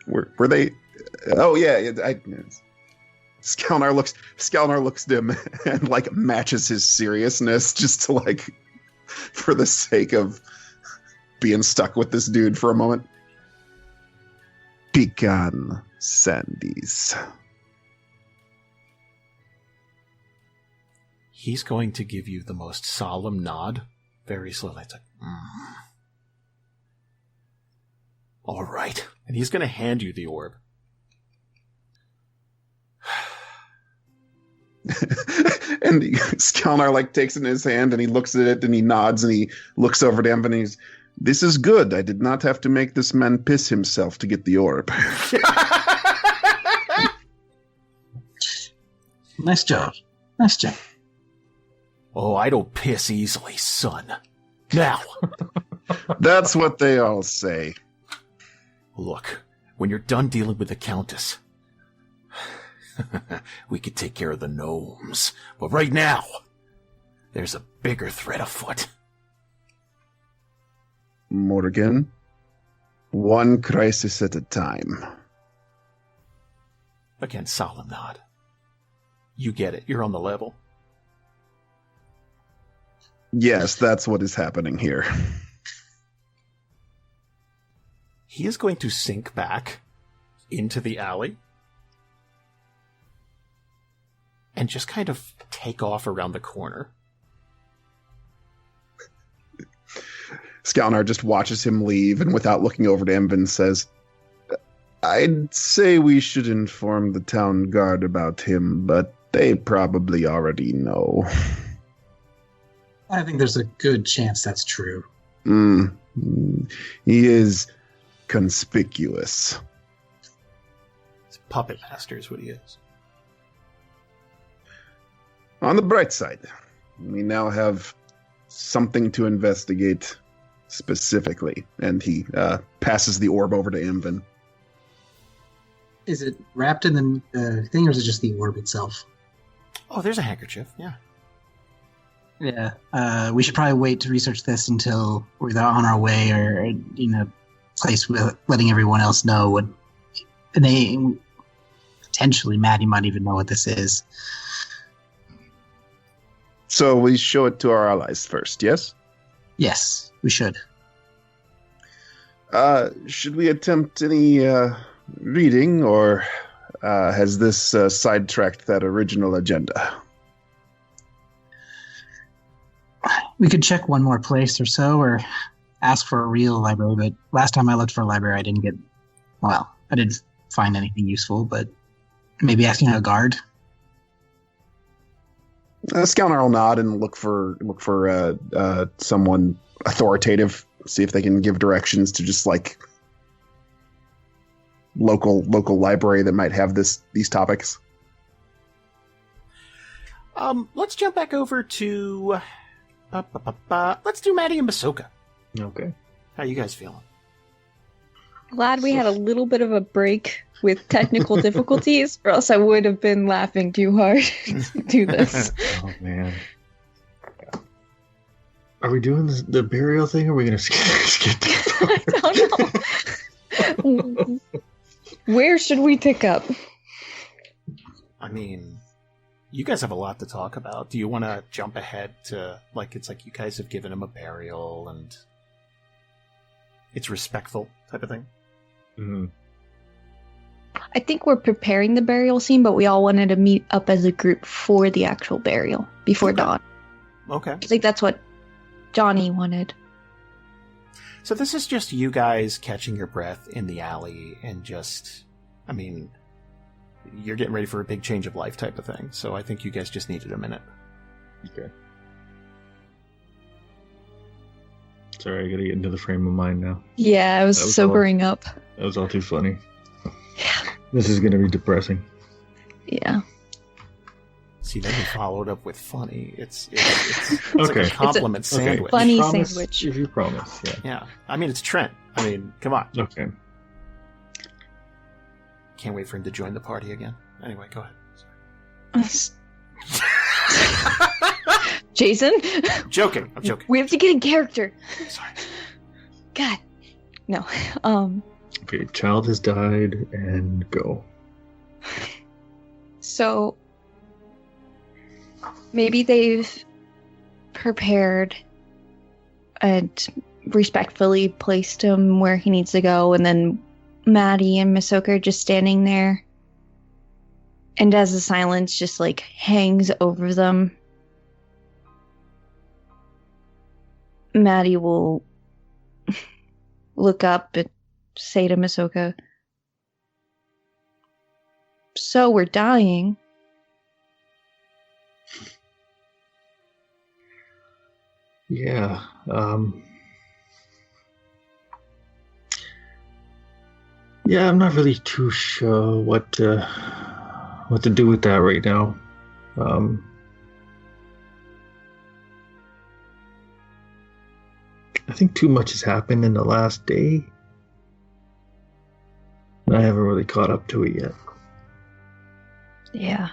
Were they? Oh yeah. Skalnar looks at him and like matches his seriousness just to like, for the sake of being stuck with this dude for a moment. Pecan sandies. He's going to give you the most solemn nod, very slowly. It's like, all right. And he's going to hand you the orb. And Skalnar like takes it in his hand and he looks at it and he nods and he looks over to him and he's, this is good. I did not have to make this man piss himself to get the orb. Nice job. Nice job. Oh, I don't piss easily, son. Now. That's what they all say. Look, when you're done dealing with the Countess, we could take care of the gnomes. But right now, there's a bigger threat afoot. Morgan, one crisis at a time. Again, solemn nod. You get it. You're on the level. Yes, that's what is happening here. He is going to sink back into the alley and just kind of take off around the corner. Skalnar just watches him leave and without looking over to Amvin says, I'd say we should inform the town guard about him, but they probably already know. I think there's a good chance that's true. He is conspicuous. It's puppet master is what he is. On the bright side, we now have something to investigate specifically, and he passes the orb over to Amvin. Is it wrapped in the thing, or is it just the orb itself? Oh, there's a handkerchief, yeah. Yeah, we should probably wait to research this until we're either on our way or in a place with letting everyone else know what. And they potentially, Maddy might even know what this is. So we show it to our allies first, yes? Yes, we should. Should we attempt any reading, or has this sidetracked that original agenda? We could check one more place or so, or ask for a real library, but last time I looked for a library, I didn't find anything useful, but maybe asking a guard? Skalnar will nod and look for someone authoritative, see if they can give directions to just like local library that might have these topics. Let's jump back over to let's do Maddy and Masoka. Okay. How you guys feeling? Glad we had a little bit of a break with technical difficulties, or else I would have been laughing too hard to do this. Oh, man. Are we doing the burial thing, or are we going to skip that? I don't know. Where should we pick up? I mean, you guys have a lot to talk about. Do you want to jump ahead to, it's like you guys have given him a burial and it's respectful type of thing? Mm-hmm. I think we're preparing the burial scene, but we all wanted to meet up as a group for the actual burial before dawn. Okay. I think that's what Johnny wanted. So this is just you guys catching your breath in the alley and just, I mean, you're getting ready for a big change of life type of thing. So I think you guys just needed a minute. Okay. Sorry, I gotta get into the frame of mind now. Yeah, I was sobering up. That was all too funny. Yeah. This is gonna be depressing. Yeah. See, then you followed up with funny. It's okay. like a compliment sandwich. Okay. Funny promise, sandwich. If you promise, yeah. Yeah. I mean, it's Trent. I mean, come on. Okay. Can't wait for him to join the party again. Anyway, go ahead. Jason? I'm joking. We have to get in character. Sorry. God. No. Okay, child has died, and go. So maybe they've prepared and respectfully placed him where he needs to go, and then Maddy and Masoka are just standing there. And as the silence just hangs over them, Maddy will look up and say to Masoka, "So we're dying." Yeah. Yeah, I'm not really too sure what to do with that right now. I think too much has happened in the last day. I haven't really caught up to it yet. Yeah.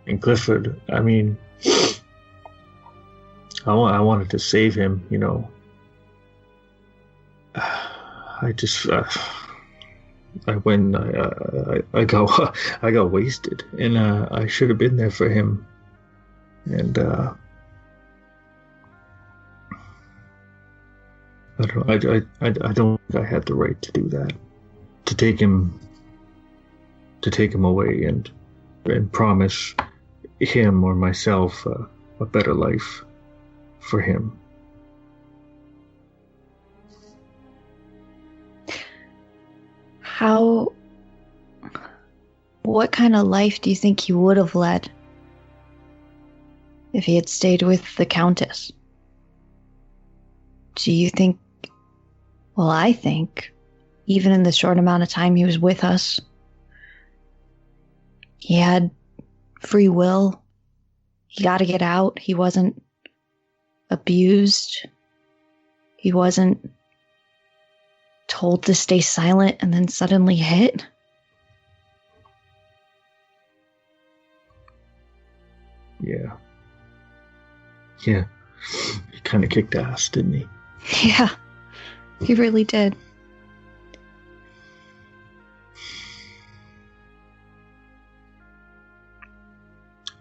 And Clifford, I mean, I wanted to save him, you know. I just, I got wasted, and I should have been there for him. And I don't think I had the right to do that, to take him away and promise him or myself a better life for him. What kind of life do you think he would have led if he had stayed with the Countess? Do you think, well, I think, even in the short amount of time he was with us, he had free will. He got to get out. He wasn't abused. He wasn't told to stay silent and then suddenly hit. Yeah. He kind of kicked ass, didn't he? Yeah, he really did.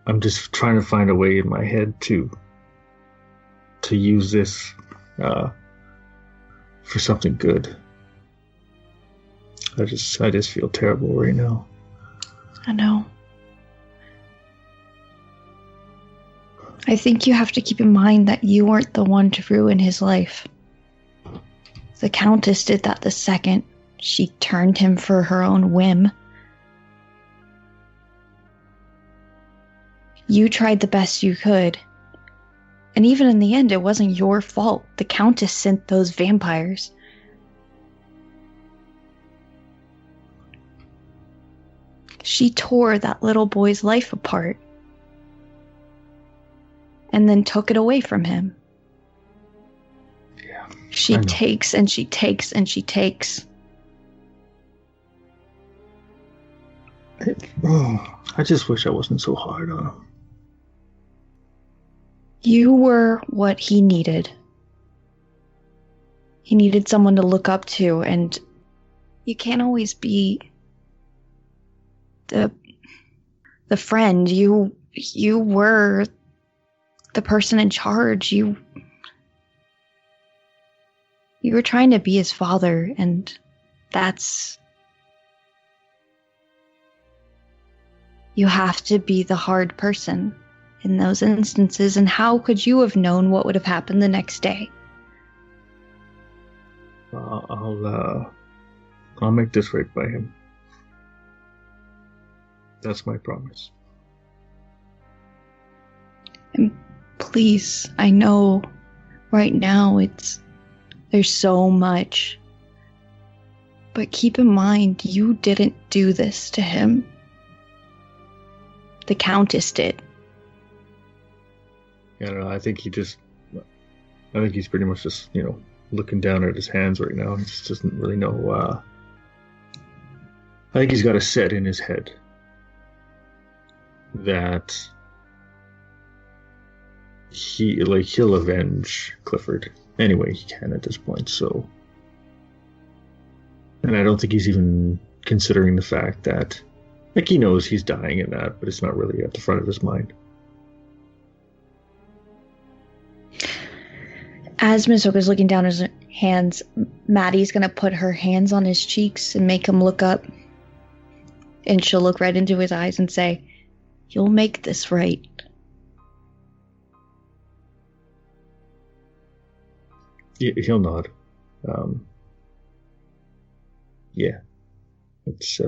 I'm just trying to find a way in my head to use this for something good. I just feel terrible right now. I know. I think you have to keep in mind that you weren't the one to ruin his life. The Countess did that the second she turned him for her own whim. You tried the best you could. And even in the end, it wasn't your fault. The Countess sent those vampires. She tore that little boy's life apart. And then took it away from him. Yeah. She takes and she takes and she takes. I just wish I wasn't so hard on him. You were what he needed. He needed someone to look up to, and you can't always be the friend. You were the person in charge. You were trying to be his father, and you have to be the hard person in those instances, and how could you have known what would have happened the next day? I'll make this right by him. That's my promise. And please, I know right now there's so much, but keep in mind you didn't do this to him. The Countess did. I don't know. I think he's pretty much just, looking down at his hands right now. He just doesn't really know. I think he's got a set in his head that he'll avenge Clifford any way he can at this point. So, and I don't think he's even considering the fact that, he knows he's dying in that, but it's not really at the front of his mind. As Masoka's looking down his hands, Maddy's gonna put her hands on his cheeks and make him look up. And she'll look right into his eyes and say, "You'll make this right." He'll nod. Yeah. It's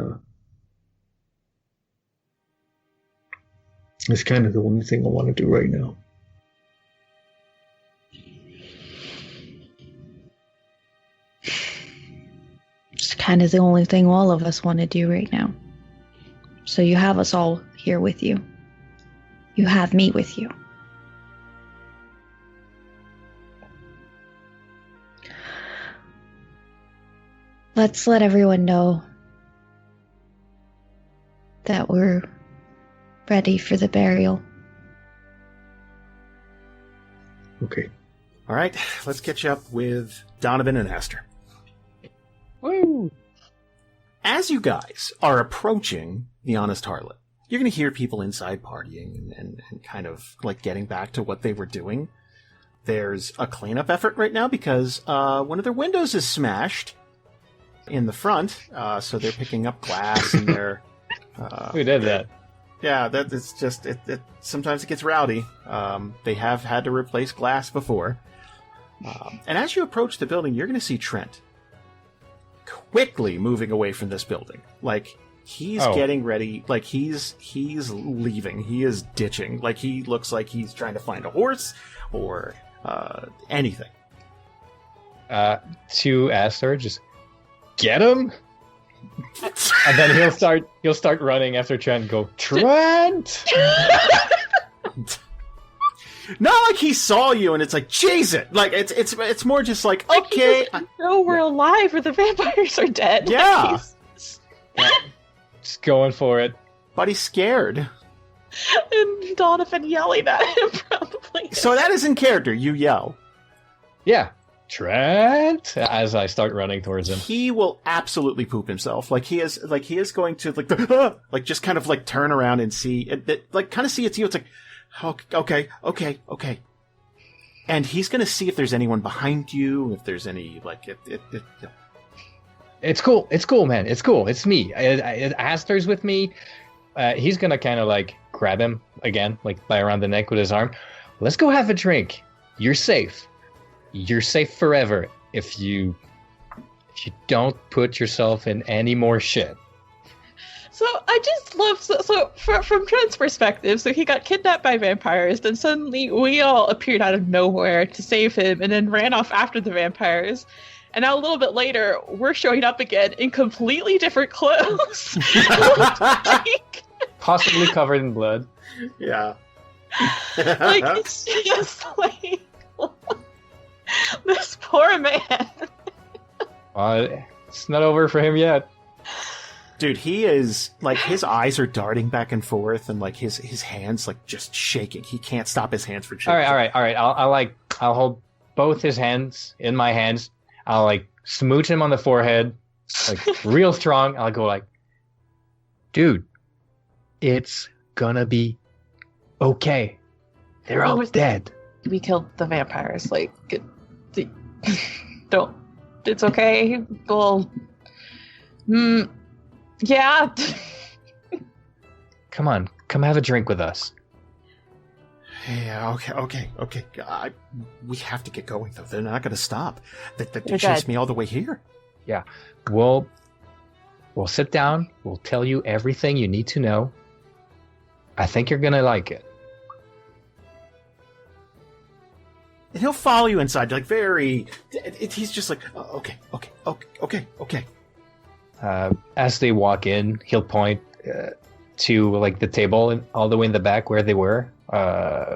kind of the only thing I want to do right now. kind of the only thing all of us want to do right now. So you have us all here with you. You have me with you. Let's let everyone know that we're ready for the burial. Okay. All right, let's catch up with Donovan and Aster. Woo! As you guys are approaching the Honest Harlot, you're going to hear people inside partying and kind of like getting back to what they were doing. There's a cleanup effort right now because one of their windows is smashed in the front, so they're picking up glass and they're... Who did that? Yeah, it's just... sometimes it gets rowdy. They have had to replace glass before. And as you approach the building, you're going to see Trent quickly moving away from this building. Like, he's getting ready. Like, he's leaving. He is ditching. Like, he looks like he's trying to find a horse or anything. To Aster, just get him, and then he'll start running after Trent. Go, Trent! Not like he saw you and it's like, Jesus! Like, it's more just like, okay. No, we're alive or the vampires are dead. Yeah. Just going for it. But he's scared. And Donovan yelling at him, probably. So that is in character. You yell. Yeah. Trent! As I start running towards him. He will absolutely poop himself. Like, he is going to, like, just kind of, like, turn around and see, like, kind of see it's you. It's like, okay. And he's going to see if there's anyone behind you, if there's any, like, It's cool, man. It's cool. It's me. Aster's with me. He's going to kind of, like, grab him again, like, by around the neck with his arm. Let's go have a drink. You're safe. You're safe forever if you don't put yourself in any more shit. So I just love from Trent's perspective. So he got kidnapped by vampires, then suddenly we all appeared out of nowhere to save him, and then ran off after the vampires. And now a little bit later, we're showing up again in completely different clothes, possibly covered in blood. Yeah, like it's just like. This poor man. It's not over for him yet. Dude, he is, like, his eyes are darting back and forth, and, like, his hands, like, just shaking. He can't stop his hands from shaking. All right. I'll hold both his hands in my hands. I'll, like, smooch him on the forehead, like, real strong. I'll go, like, dude, it's gonna be okay. They're all dead. We killed the vampires. Like, don't. It's okay. Well, yeah. Come on, come have a drink with us. Yeah, okay. We have to get going, though. They're not going to stop. They chased me all the way here. Yeah, we'll sit down. We'll tell you everything you need to know. I think you're going to like it. And he'll follow you inside, like, he's just like, okay. As they walk in, he'll point to, like, the table all the way in the back where they were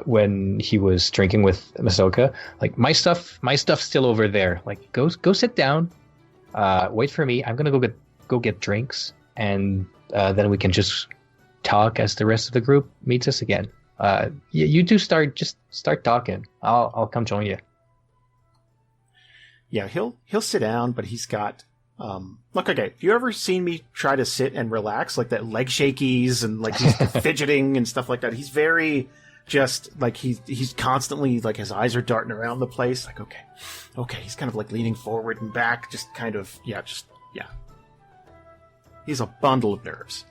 when he was drinking with Masoka. Like, my stuff's still over there. Like, go sit down. Wait for me. I'm gonna go get drinks, and then we can just talk as the rest of the group meets us again. You two start talking. I'll come join you. Yeah, he'll sit down, but he's got look, okay. Have you ever seen me try to sit and relax, like that leg shakies and like he's fidgeting and stuff like that? He's very just like he's constantly like his eyes are darting around the place. Like okay. He's kind of like leaning forward and back, just kind of yeah. He's a bundle of nerves.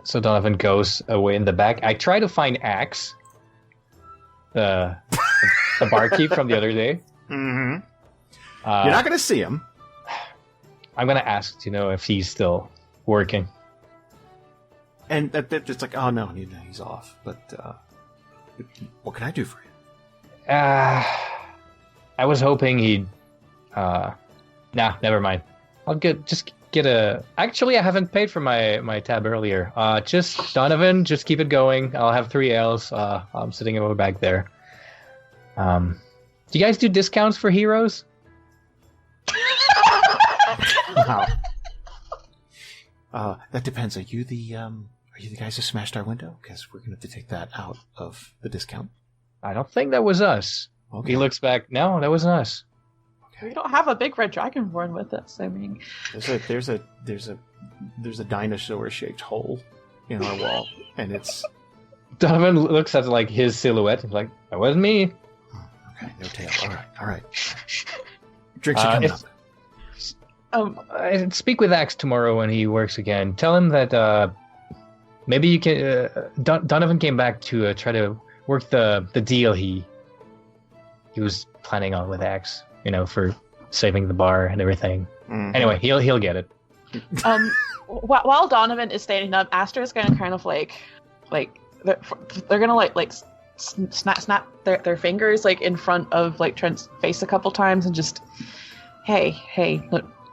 So Donovan goes away in the back. I try to find Axe, the barkeep from the other day. Mm-hmm. You're not going to see him. I'm going to ask to know if he's still working. And it's like, oh no, he's off. But what can I do for you? I was hoping he'd. Nah, never mind. get a. Actually, I haven't paid for my tab earlier. Just Donovan, just keep it going. I'll have 3 ales. I'm sitting over back there. Do you guys do discounts for heroes? Wow. That depends. Are you the guys who smashed our window? Because we're gonna have to take that out of the discount. I don't think that was us. Okay. He looks back. No, that wasn't us. We don't have a big red dragonborn with us. I mean, there's a dinosaur-shaped hole in our wall, and it's. Donovan looks at like his silhouette. He's like, "That wasn't me." Okay, no tail. All right. Drinks are coming up. I speak with Axe tomorrow when he works again. Tell him that maybe you can. Donovan came back to try to work the deal he was planning on with Axe. For saving the bar and everything. Mm-hmm. Anyway, he'll get it. While Donovan is standing up, Aster is going to kind of like they're going to like snap their fingers like in front of like Trent's face a couple times and just, hey,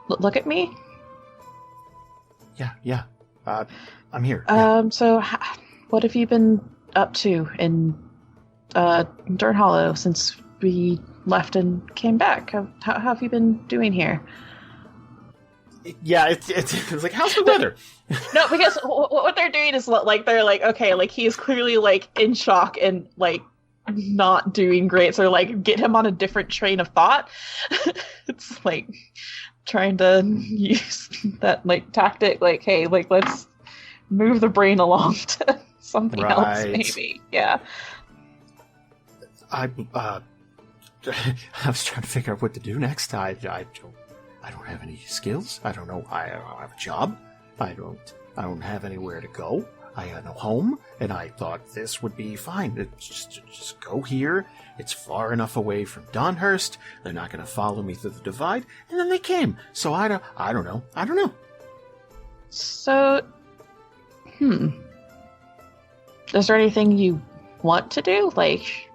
look at me. Yeah. I'm here. Yeah. So what have you been up to in Dern Hollow since we left and came back? How have you been doing here? Yeah, it's like, how's the weather? No, because what they're doing is like they're like, okay, like he's clearly like in shock and like not doing great, so like get him on a different train of thought. It's like trying to use that like tactic, like, hey, like let's move the brain along to something else, maybe. Yeah. I was trying to figure out what to do next. I don't have any skills. I don't know. I don't have a job. I don't have anywhere to go. I had no home, and I thought this would be fine. It's just go here. It's far enough away from Donhurst. They're not going to follow me through the divide. And then they came. So I don't know. So, is there anything you want to do? Like,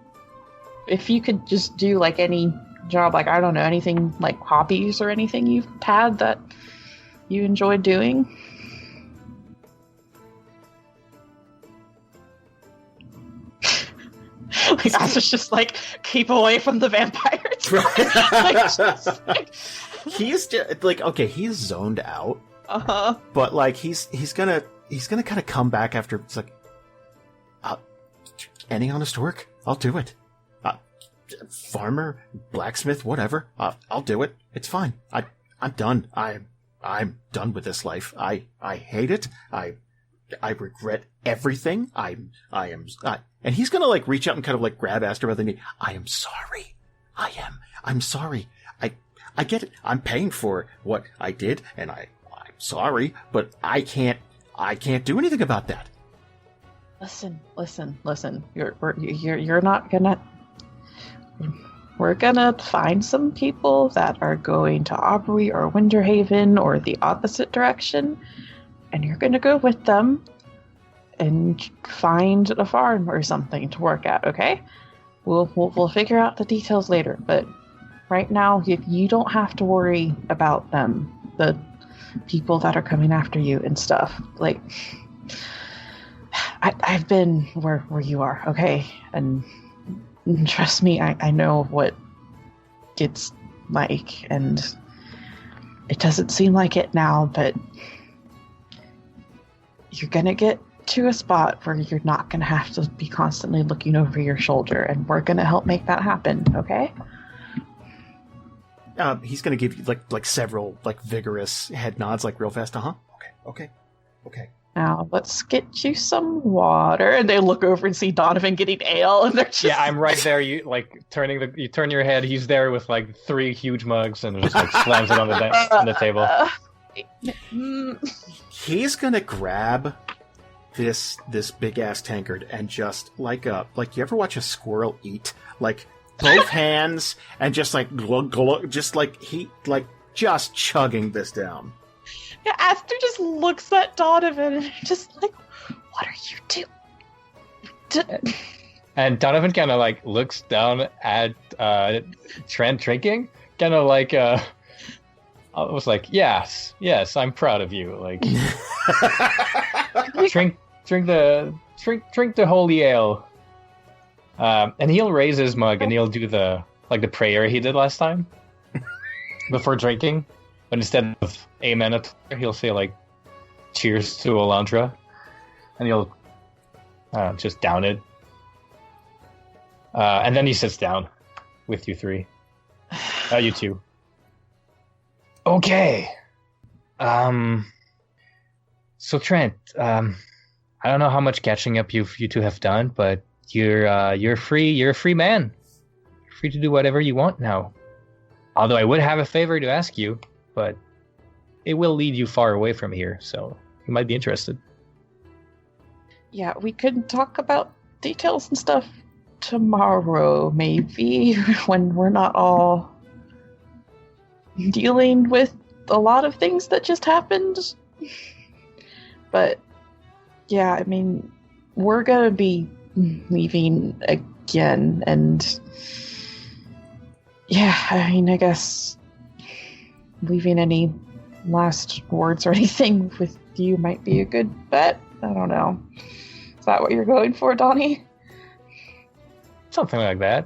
if you could just do like any job, like, I don't know, anything like hobbies or anything you've had that you enjoyed doing? Like, I was just like, keep away from the vampires. He's just, like, okay, he's zoned out. Uh-huh. But like he's gonna kind of come back after. It's like, any honest work, I'll do it. Farmer, blacksmith, whatever. I'll do it. It's fine. I'm done. I'm done with this life. I hate it. I regret everything. I am. And he's gonna like reach out and kind of like grab Aster by the knee. I am sorry. I'm sorry. I get it. I'm paying for what I did, and I'm sorry, but I can't do anything about that. Listen. You're not gonna. We're gonna find some people that are going to Aubrey or Winterhaven or the opposite direction, and you're gonna go with them and find a farm or something to work at. Okay, we'll figure out the details later. But right now, you don't have to worry about them, the people that are coming after you and stuff. Like, I've been where you are. Okay, and trust me, I know what it's like, and it doesn't seem like it now, but you're gonna get to a spot where you're not gonna have to be constantly looking over your shoulder, and we're gonna help make that happen, okay? He's gonna give you like several like vigorous head nods, like real fast. Okay. Now let's get you some water. And they look over and see Donovan getting ale, and they're just... Yeah, I'm right there. You like you turn your head. He's there with like 3 huge mugs, and just like slams it on the table. He's gonna grab this big ass tankard and just like you ever watch a squirrel eat, like both hands and just like glug glug, just like just chugging this down. Yeah, Aster just looks at Donovan and just like, what are you doing? And Donovan kind of like looks down at Trent drinking, kind of like I was like, yes, I'm proud of you. Like, drink the holy ale. And he'll raise his mug and he'll do the prayer he did last time before drinking. But instead of amen, he'll say like, cheers to Elandra, and he'll just down it. And then he sits down with you three. You two. Okay. So Trent, I don't know how much catching up you two have done, but you're free. You're a free man. You're free to do whatever you want now. Although I would have a favor to ask you, but it will lead you far away from here, so you might be interested. Yeah, we could talk about details and stuff tomorrow, maybe, when we're not all dealing with a lot of things that just happened. But, yeah, I mean, we're gonna be leaving again, and yeah, I mean, I guess leaving any last words or anything with you might be a good bet. I don't know. Is that what you're going for, Donnie? Something like that.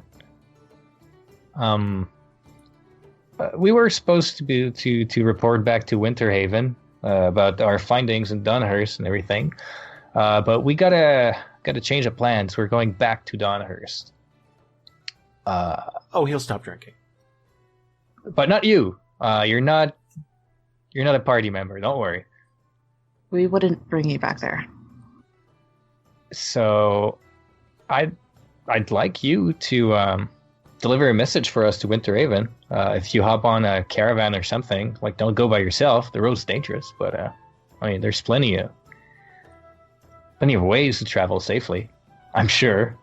We were supposed to report back to Winterhaven about our findings in Dunhurst and everything, but we gotta change of plans. We're going back to Dunhurst. He'll stop drinking. But not you. You're not a party member. Don't worry. We wouldn't bring you back there. So, I'd like you to deliver a message for us to Winterhaven. If you hop on a caravan or something, like, don't go by yourself. The road's dangerous, but I mean, there's plenty of ways to travel safely, I'm sure.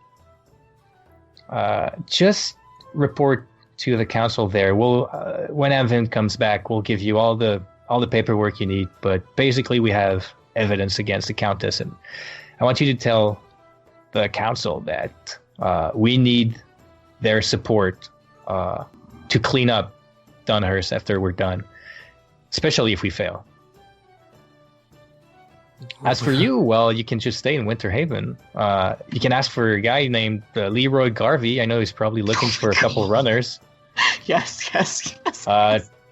Just report to the council there. We'll when Amvin comes back, we'll give you all the paperwork you need. But basically, we have evidence against the Countess, and I want you to tell the council that we need their support to clean up Dunhurst after we're done, especially if we fail. As for you, well, you can just stay in Winterhaven. You can ask for a guy named Leroy Garvey. I know he's probably looking for a couple runners. Yes.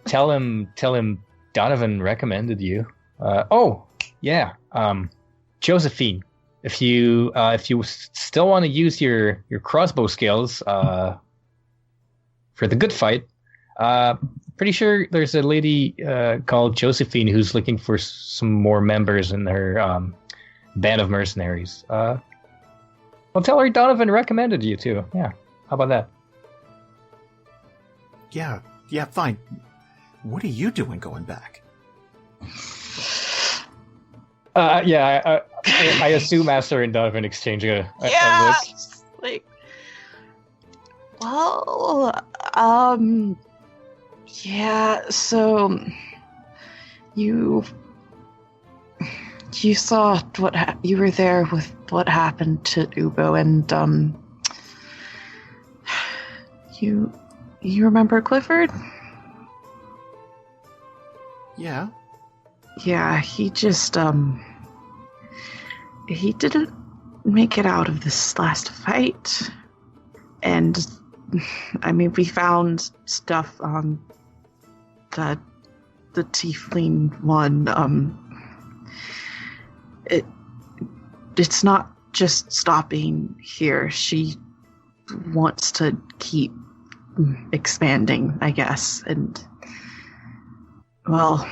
Tell him Donovan recommended you. Josephine. If you still want to use your crossbow skills for the good fight, pretty sure there's a lady called Josephine who's looking for some more members in her band of mercenaries. Well, tell her Donovan recommended you too. Yeah, how about that? Yeah, fine. What are you doing going back? I assume Aster and Donovan exchange a look. Like, well, yeah. So you saw you were there with what happened to Ubo, and you remember Clifford? Yeah. Yeah, he just he didn't make it out of this last fight. And I mean, we found stuff on the tiefling one. It's not just stopping here. She wants to keep expanding, I guess. And well,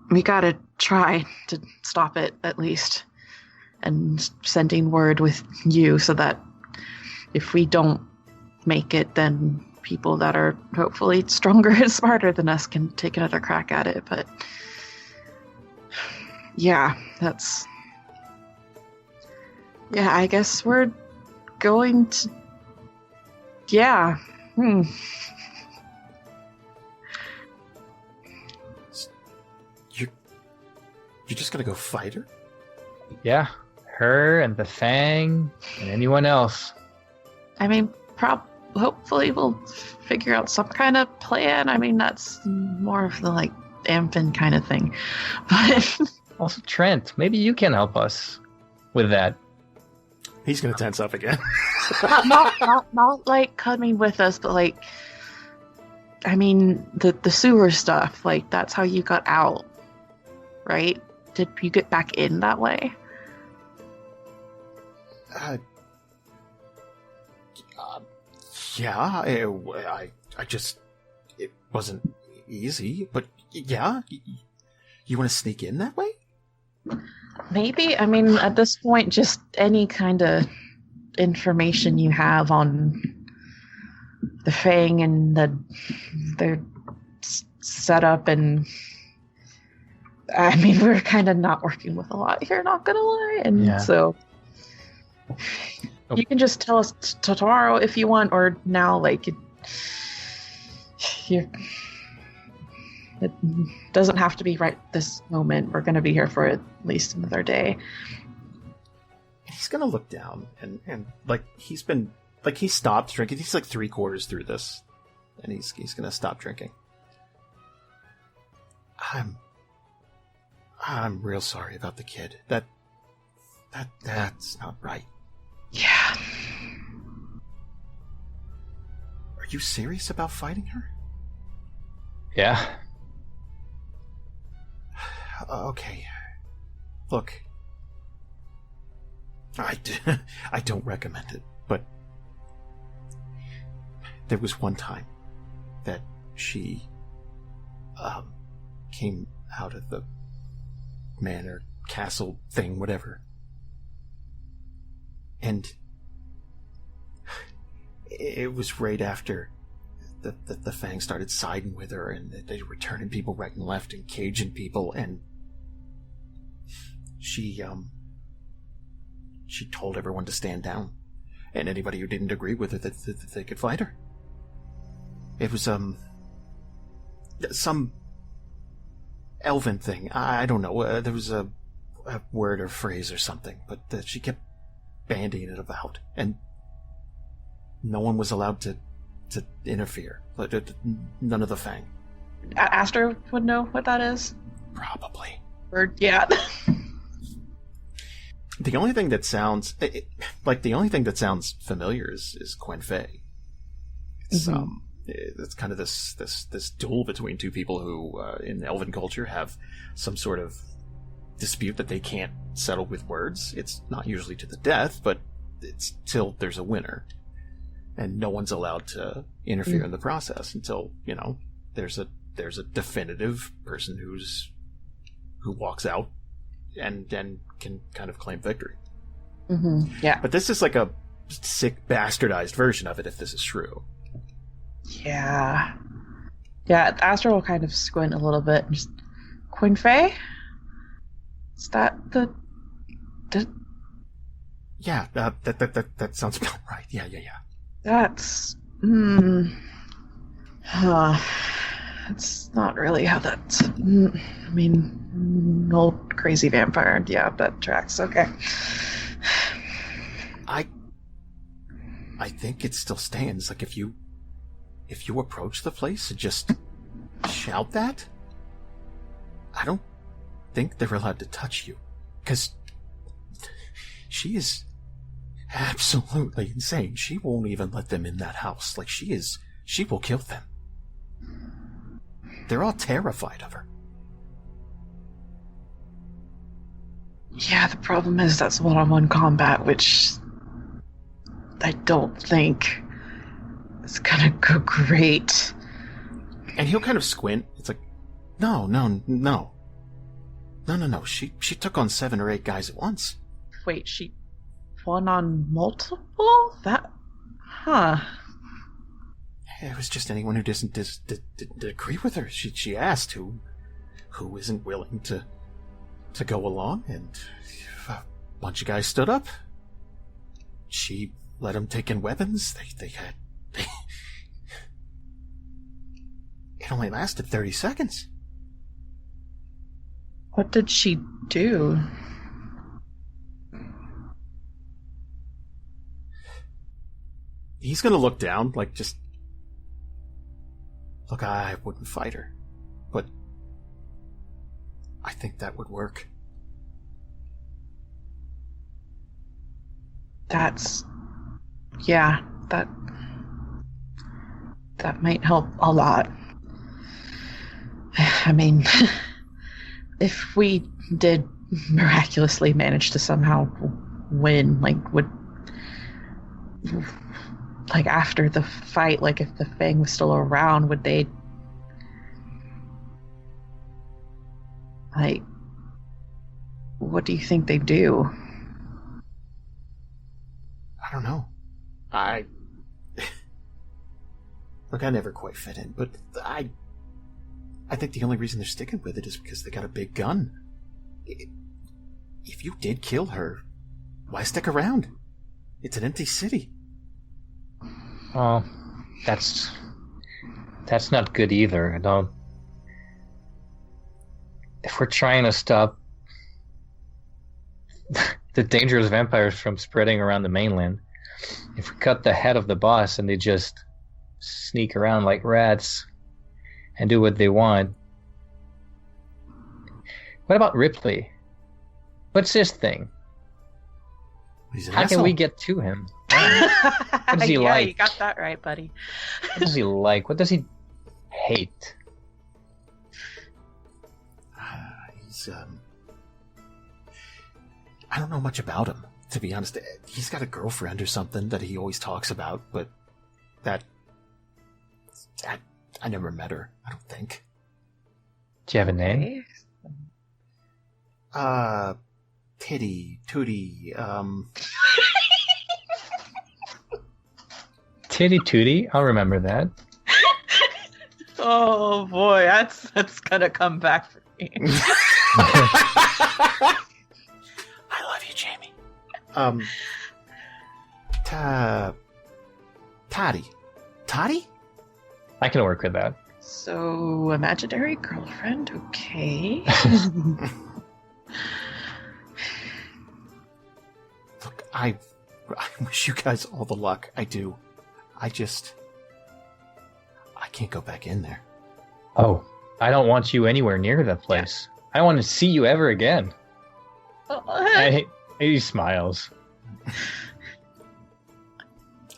we gotta try to stop it at least, and sending word with you so that if we don't make it, then people that are hopefully stronger and smarter than us can take another crack at it. But yeah, I guess we're going to, yeah. You're just gonna go fight her? Yeah, her and the Fang and anyone else. I mean, hopefully we'll figure out some kind of plan. I mean, that's more of the like Amvin kind of thing. But also, Trent, maybe you can help us with that. He's going to tense up again. not like coming with us, but like, I mean, the sewer stuff. Like, that's how you got out, right? Did you get back in that way? Yeah, I just, it wasn't easy, but yeah, you want to sneak in that way? Maybe. I mean, at this point, just any kind of information you have on the Fang and their setup, and I mean, we're kind of not working with a lot here, not gonna lie, and so you can just tell us tomorrow if you want, or now, like, it doesn't have to be right this moment. We're going to be here for at least another day. He's going to look down, and like, he stopped drinking. He's like 3/4 through this, and he's going to stop drinking. I'm real sorry about the kid. That's not right. Yeah. Are you serious about fighting her? Yeah. Okay. Look. I don't recommend it, but there was one time that she came out of the manor, castle thing, whatever. And it was right after the Fang started siding with her, and they were turning people right and left and caging people, and she told everyone to stand down, and anybody who didn't agree with her that they could fight her. It was some elven thing. I don't know. There was a word or phrase or something, but she kept bandying it about, and no one was allowed to interfere. None of the Fang. Aster would know what that is? Probably. Or, yeah. The only thing that sounds familiar is Quen Fei. It's it's kind of this duel between two people who in Elven culture have some sort of dispute that they can't settle with words. It's not usually to the death, but it's till there's a winner, and no one's allowed to interfere in the process until there's a definitive person who walks out and can kind of claim victory. Yeah, but this is like a sick bastardized version of it, if this is true. Yeah, Aster will kind of squint a little bit and just, Quen Fei? Is that the... Yeah, that sounds about right. Yeah. That's... That's not really how that's... I mean, old crazy vampire. Yeah, that tracks. Okay. I think it still stands. Like, if you approach the place and just shout that, I don't think they're allowed to touch you, because she is absolutely insane. She won't even let them in that house. Like, she will kill them. They're all terrified of her. Yeah, the problem is that's one-on-one combat, which I don't think is gonna go great. And he'll kind of squint. It's like, no. She took on 7 or 8 guys at once. Wait, she won on multiple? That... Huh. It was just anyone who didn't agree with her. She asked who isn't willing to go along, and a bunch of guys stood up. She let them take in weapons. It only lasted 30 seconds. What did she do? he's gonna look down, like, just... Look, I wouldn't fight her, but I think that would work. Yeah, that might help a lot. I mean, if we did miraculously manage to somehow win, after the fight, if the Fang was still around, would they what do you think they'd do? I don't know. Look, I never quite fit in, but I think the only reason they're sticking with it is because they got a big gun. If you did kill her, why stick around? It's an empty city. Oh, that's not good either. If we're trying to stop the dangerous vampires from spreading around the mainland, if we cut the head of the boss and they just sneak around like rats and do what they want, what about Ripley? What's his thing? He's an How asshole. can we get to him? What does he like? You got that right, buddy. What does he like? What does he hate? He's, I don't know much about him, to be honest. He's got a girlfriend or something that he always talks about, but I never met her, I don't think. Do you have a name? Titty, Tootie, Titty Tootie? I'll remember that. Oh boy, that's gonna come back for me. I love you, Jamie. Toddy. Toddy? I can work with that. So, imaginary girlfriend, okay. Look, I wish you guys all the luck. I do. I can't go back in there. Oh, I don't want you anywhere near that place. Yeah. I don't want to see you ever again. He smiles.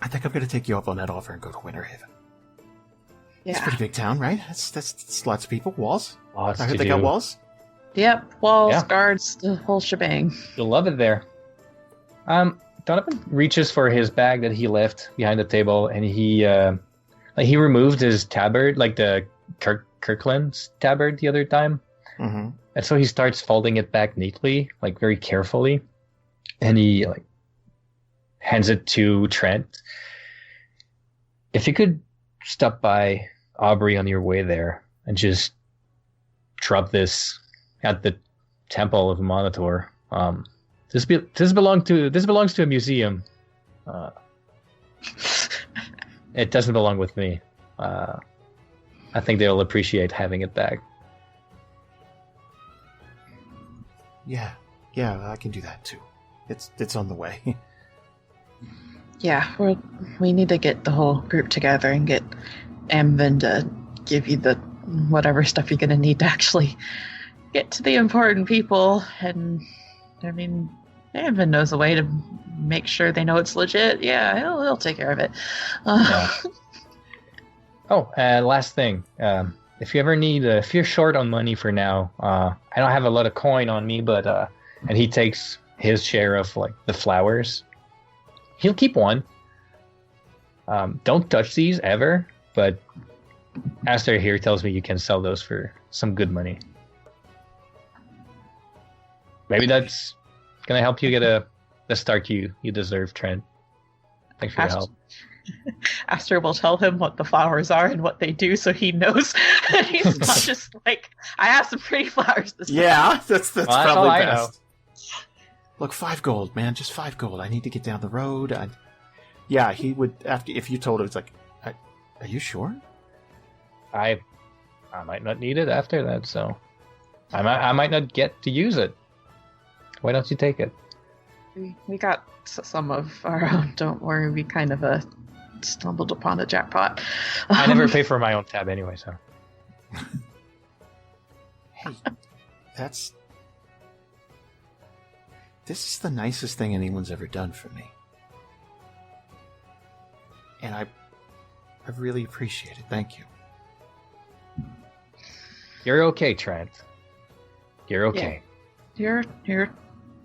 I think I'm going to take you up on that offer and go to Winter Haven. Yeah. It's a pretty big town, right? That's lots of people. Walls? Lots I heard they got walls? Yep, walls, guards, the whole shebang. You'll love it there. Donovan reaches for his bag that he left behind the table, and he removed his tabard, like the Kirkland's tabard the other time. Mm-hmm. And so he starts folding it back neatly, like very carefully, and he hands it to Trent. If you could stop by Aubrey on your way there and just drop this at the Temple of Monitor. This belongs to a museum. It doesn't belong with me. I think they'll appreciate having it back. Yeah, I can do that too. It's on the way. Yeah, we need to get the whole group together and get Amvin to give you the whatever stuff you're going to need to actually get to the important people. And, I mean, Amvin knows a way to make sure they know it's legit. Yeah, he'll take care of it. Yeah. Oh, last thing. If you ever need, if you're short on money for now, I don't have a lot of coin on me, but, and he takes his share of, the flowers. He'll keep one. Don't touch these ever, but Aster here tells me you can sell those for some good money. Maybe that's gonna help you get the start you deserve, Trent. Thanks for your help. Aster will tell him what the flowers are and what they do, so he knows that he's not just I have some pretty flowers this Yeah, that's probably I best. know. Look, 5 gold, man, just 5 gold. I need to get down the road. Yeah, he would if you told him, it's like, are you sure? I might not need it after that, so I might not get to use it. Why don't you take it? We got some of our own. Don't worry, we kind of stumbled upon a jackpot. I never pay for my own tab anyway, so. Hey, this is the nicest thing anyone's ever done for me. And I really appreciate it. Thank you. You're okay, Trent. You're okay. Yeah. You're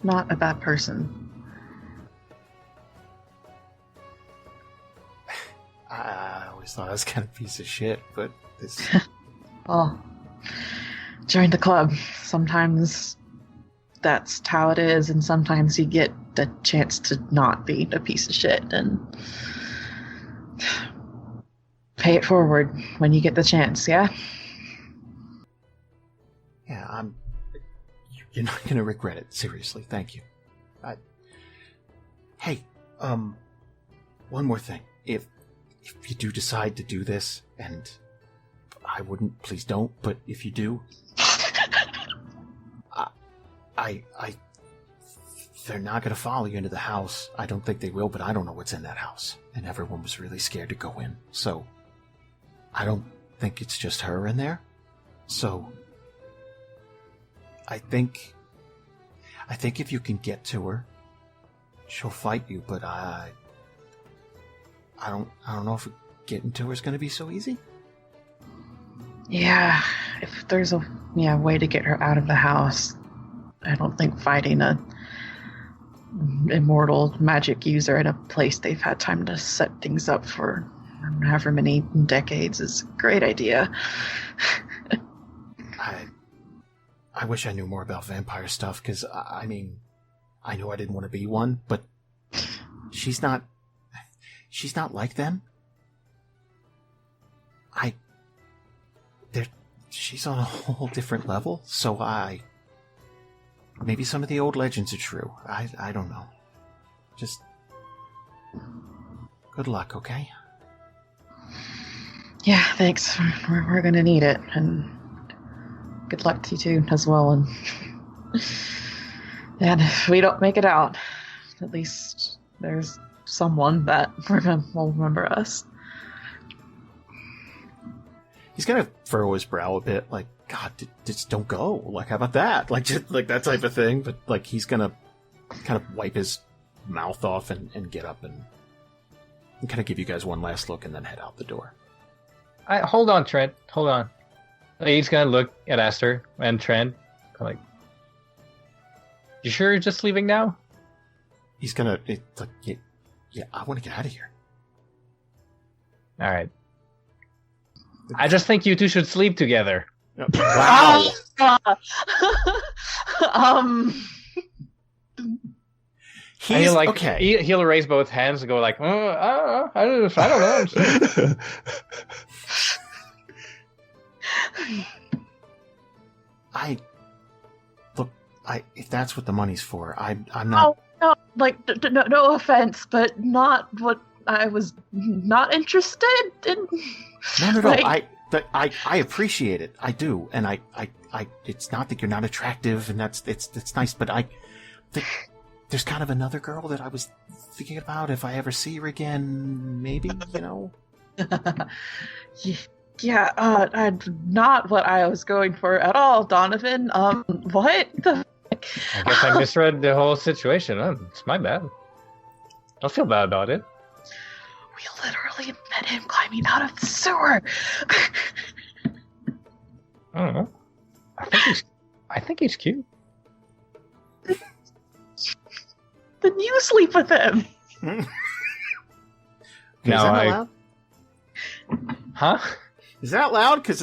not a bad person. I always thought I was kind of a piece of shit, but this... Well, join the club. Sometimes that's how it is, and sometimes you get the chance to not be a piece of shit, and pay it forward when you get the chance, yeah? Yeah, you're not going to regret it. Seriously, thank you. Hey, one more thing. If you do decide to do this, and I wouldn't, please don't, but if you do, they're not going to follow you into the house. I don't think they will, but I don't know what's in that house. And everyone was really scared to go in. So, I don't think it's just her in there. So, I think if you can get to her, she'll fight you, but I don't know if getting to her is going to be so easy. Yeah, if there's a way to get her out of the house, I don't think fighting a immortal magic user in a place they've had time to set things up for however many decades is a great idea. I wish I knew more about vampire stuff, because, I mean, I know I didn't want to be one, but she's not like them. She's on a whole different level, so maybe some of the old legends are true. I don't know. Just good luck, okay? Yeah, thanks. We're gonna need it, and good luck to you too, as well. And if we don't make it out, at least there's someone that will remember us. He's gonna furrow his brow a bit, like, God, just don't go. Like, how about that? Like, just like that type of thing. But like, he's gonna kind of wipe his mouth off and get up and kind of give you guys one last look and then head out the door. Hold on, Trent. Hold on. He's gonna look at Aster and Trent, like, you sure you're just leaving now? He's gonna, yeah, I want to get out of here. All right. I just think you two should sleep together. Wow. He'll like, okay. He'll raise both hands and go like, I don't know. If that's what the money's for, I'm not. No, like, no offense, but not what I was not interested in. No. Like, I appreciate it. I do, and I it's not that you're not attractive, and it's nice, but there's kind of another girl that I was thinking about if I ever see her again, maybe, you know. Yeah, not what I was going for at all, Donovan. What the? I guess I misread the whole situation. It's my bad. Don't feel bad about it. We literally met him climbing out of the sewer. I don't know. I think he's cute. Then you sleep with him. Is that allowed? Huh? Is that loud? Because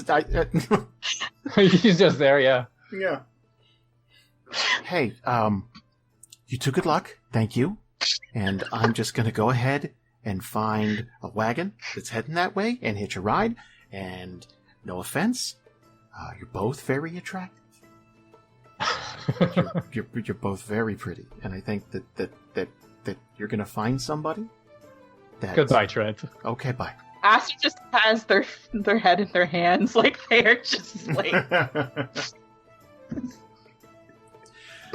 he's just there, yeah. Yeah. Hey, you two good luck. Thank you. And I'm just going to go ahead and find a wagon that's heading that way and hitch a ride. And no offense, you're both very attractive. you're both very pretty. And I think that you're going to find somebody. Goodbye, Trent. Okay, bye. Aster just has their head in their hands, like they're just like.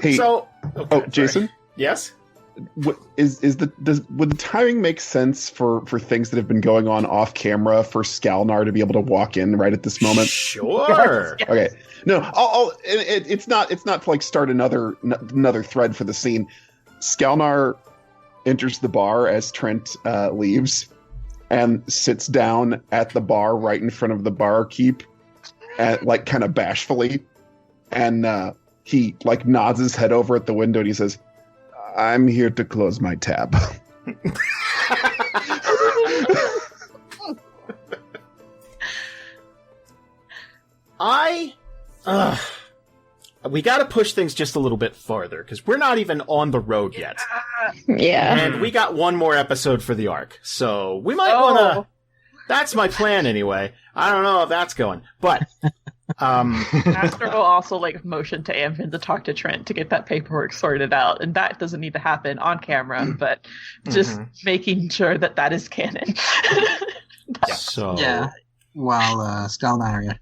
Hey, so, okay, Jason? Yes? would the timing make sense for things that have been going on off camera for Skalnar to be able to walk in right at this moment? Sure. Okay. No, it's not to like start another thread for the scene. Skalnar enters the bar as Trent leaves and sits down at the bar right in front of the barkeep, like kind of bashfully, and he like nods his head over at the window and he says, "I'm here to close my tab." We got to push things just a little bit farther because we're not even on the road yet. Yeah. And we got one more episode for the arc. So we might want to... That's my plan anyway. I don't know if that's going. But... Aster will also like motion to Amvin to talk to Trent to get that paperwork sorted out. And that doesn't need to happen on camera, but just making sure that is canon. Yeah. While Skalnar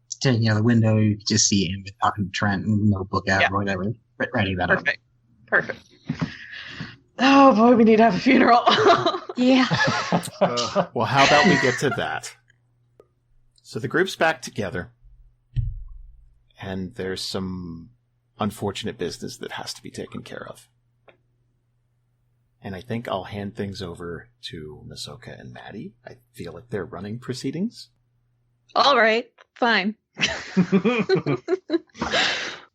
standing out the window, you can just see him talking to Trent and notebook out or whatever, writing that up. Perfect. Oh boy, we need to have a funeral. Yeah. Well, how about we get to that? So the group's back together, and there's some unfortunate business that has to be taken care of. And I think I'll hand things over to Masoka and Maddy. I feel like they're running proceedings. All right, fine.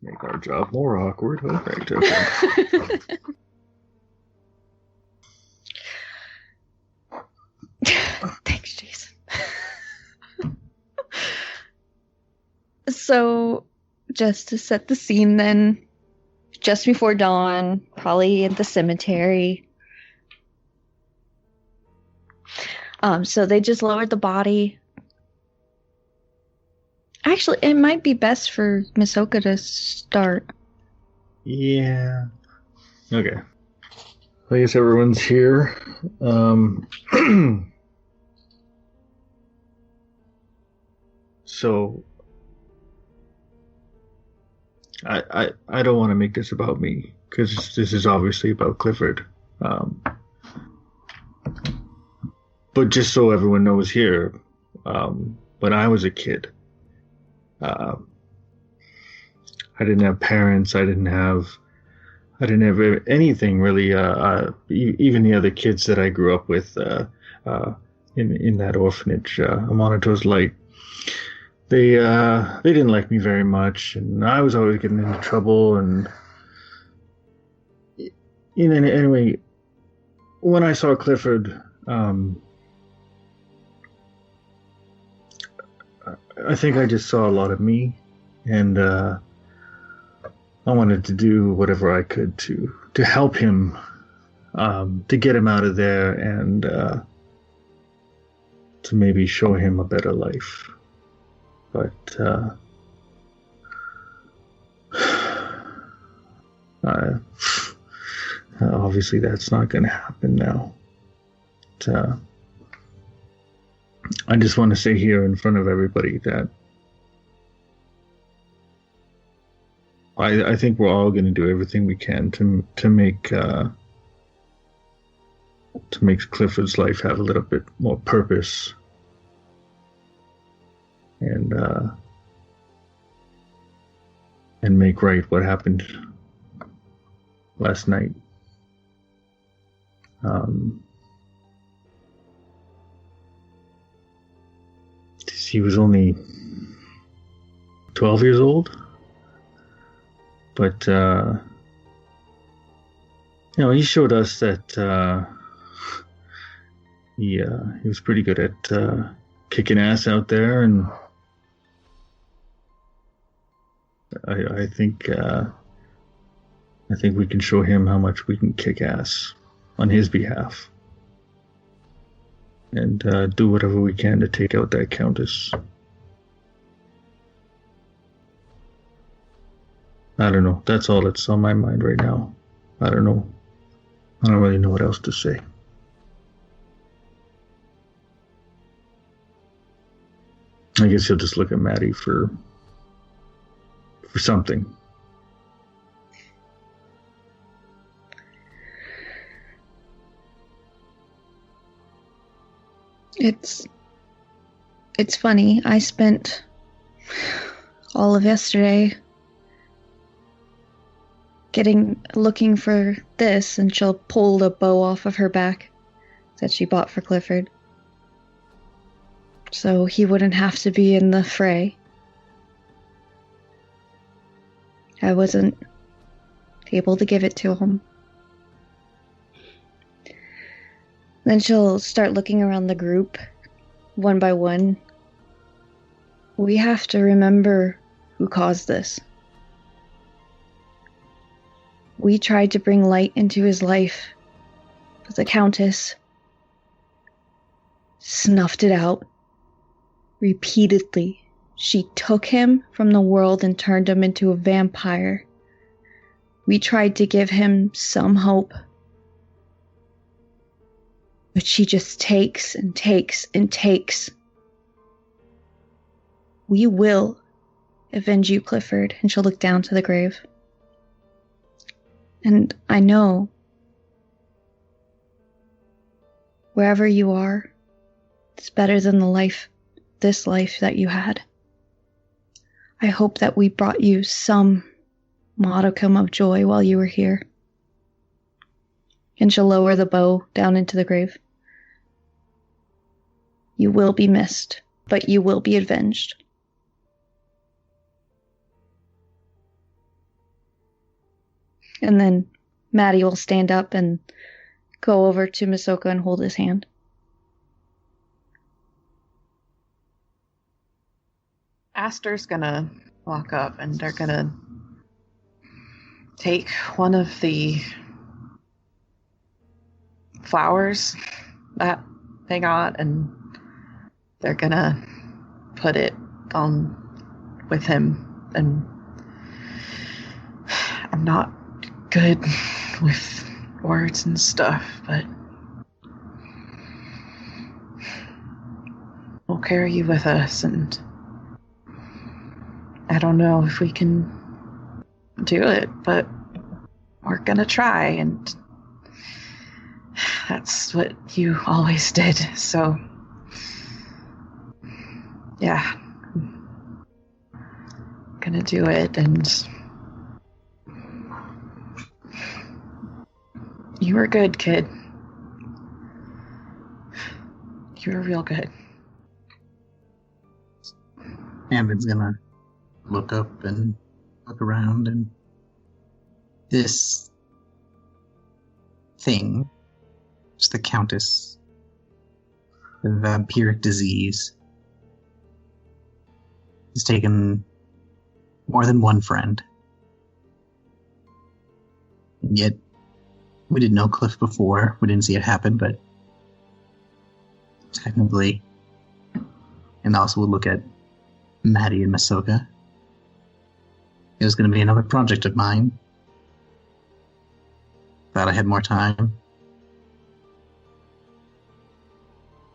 Make our job more awkward. All right, okay. Thanks, Jason. So, just to set the scene then, just before dawn, probably at the cemetery. So they just lowered the body. Actually, it might be best for Masoka to start. Yeah. Okay. I guess everyone's here. So I don't want to make this about me because this is obviously about Clifford. But just so everyone knows here, when I was a kid, I didn't have parents. I didn't have anything really. Even the other kids that I grew up with in that orphanage, Untitled Light, they didn't like me very much, and I was always getting into trouble. And anyway, when I saw Clifford, I think I just saw a lot of me, and I wanted to do whatever I could to help him, to get him out of there, and to maybe show him a better life. But obviously that's not going to happen now. But, I just want to say here in front of everybody that I think we're all going to do everything we can to make Clifford's life have a little bit more purpose, and make right what happened last night. He was only 12 years old, but he showed us that he was pretty good at kicking ass out there, and I think we can show him how much we can kick ass on his behalf. And do whatever we can to take out that Countess. I don't know. That's all that's on my mind right now. I don't know. I don't really know what else to say. I guess he'll just look at Maddy for something. It's funny. I spent all of yesterday looking for this, and she'll pull the bow off of her back that she bought for Clifford. So he wouldn't have to be in the fray. I wasn't able to give it to him. Then she'll start looking around the group, one by one. We have to remember who caused this. We tried to bring light into his life, but the Countess snuffed it out. Repeatedly, she took him from the world and turned him into a vampire. We tried to give him some hope, but she just takes and takes and takes. We will avenge you, Clifford. And she'll look down to the grave. And I know, wherever you are, it's better than this life that you had. I hope that we brought you some modicum of joy while you were here. And she'll lower the bow down into the grave. You will be missed, but you will be avenged. And then Maddy will stand up and go over to Masoka and hold his hand. Aster's gonna walk up and they're gonna take one of the flowers that they got and they're gonna put it on with him. And I'm not good with words and stuff, but we'll carry you with us, and I don't know if we can do it, but we're gonna try, and that's what you always did, so yeah, gonna do it. And you were good, kid. You were real good. Amvin's gonna look up and look around, and this thing, it's the Countess, the vampiric disease, has taken more than one friend. And yet, we didn't know Cliff before. We didn't see it happen, but technically, and also we'll look at Maddy and Masoka. It was going to be another project of mine. Thought I had more time.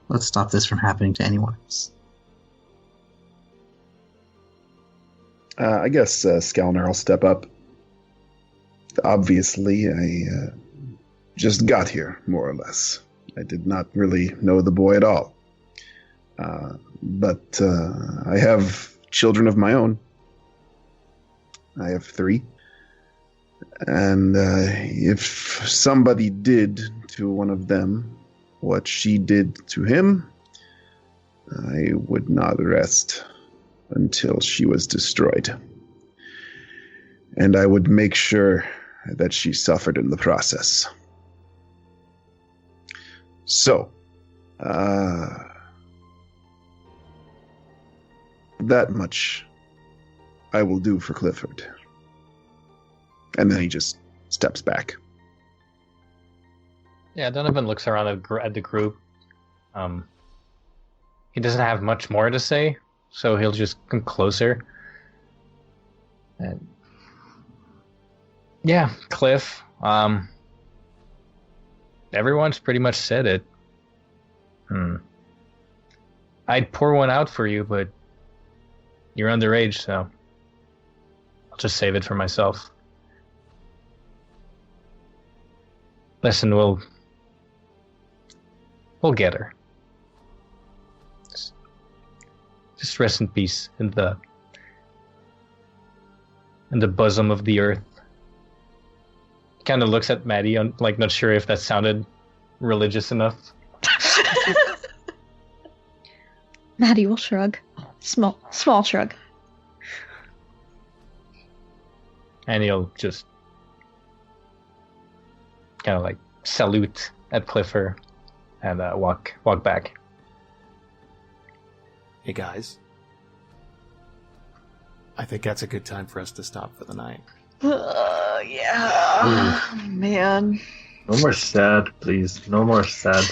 Let's stop this from happening to anyone else. I guess Skalnar will step up. Obviously, I just got here, more or less. I did not really know the boy at all. But I have children of my own. I have 3. And if somebody did to one of them what she did to him, I would not rest until she was destroyed. And I would make sure that she suffered in the process. So, that much I will do for Clifford. And then he just steps back. Yeah, Donovan looks around at the group. He doesn't have much more to say, so he'll just come closer. And yeah, Cliff. Everyone's pretty much said it. I'd pour one out for you, but you're underage, so I'll just save it for myself. Listen, we'll get her. rest in peace in the bosom of the earth. Kind of looks at Maddy, like not sure if that sounded religious enough. Maddy will shrug. Small shrug. And he'll just kind of like salute at Clifford and walk back. Hey guys, I think that's a good time for us to stop for the night. Yeah. Man. No more sad, please. No more sad.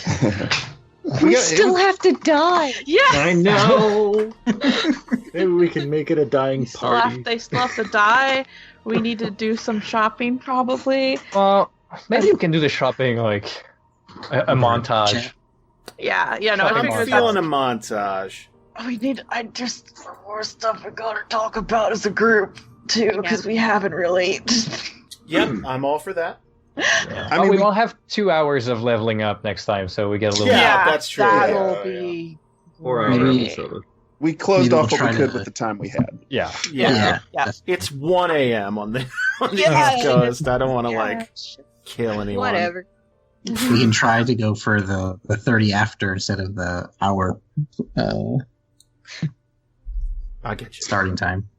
We still have to die. Yeah. I know. Maybe we can make it a dying party. They still have to die. We need to do some shopping, probably. Well, maybe we can do the shopping like a montage. Yeah. No, I'm feeling a montage. There's more stuff we gotta talk about as a group, too, because we haven't really. Yep, I'm all for that. Yeah. I mean, we all have 2 hours of leveling up next time, so we get a little. Yeah, that's true. That'll be 4 hour episode. We closed off what we could with the time we had. Yeah. It's 1 a.m. on the East Coast. I don't want to kill anyone. Whatever. We can try to go for the 30 after instead of the hour I get you. starting time.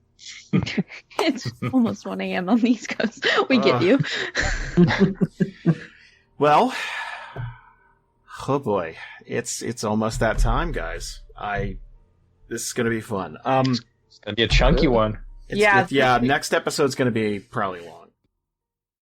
It's almost 1 a.m. on the East Coast. We get you. Well, oh boy, it's almost that time, guys. This is gonna be fun. It's gonna be a chunky one. Yeah. Next episode's gonna be probably long.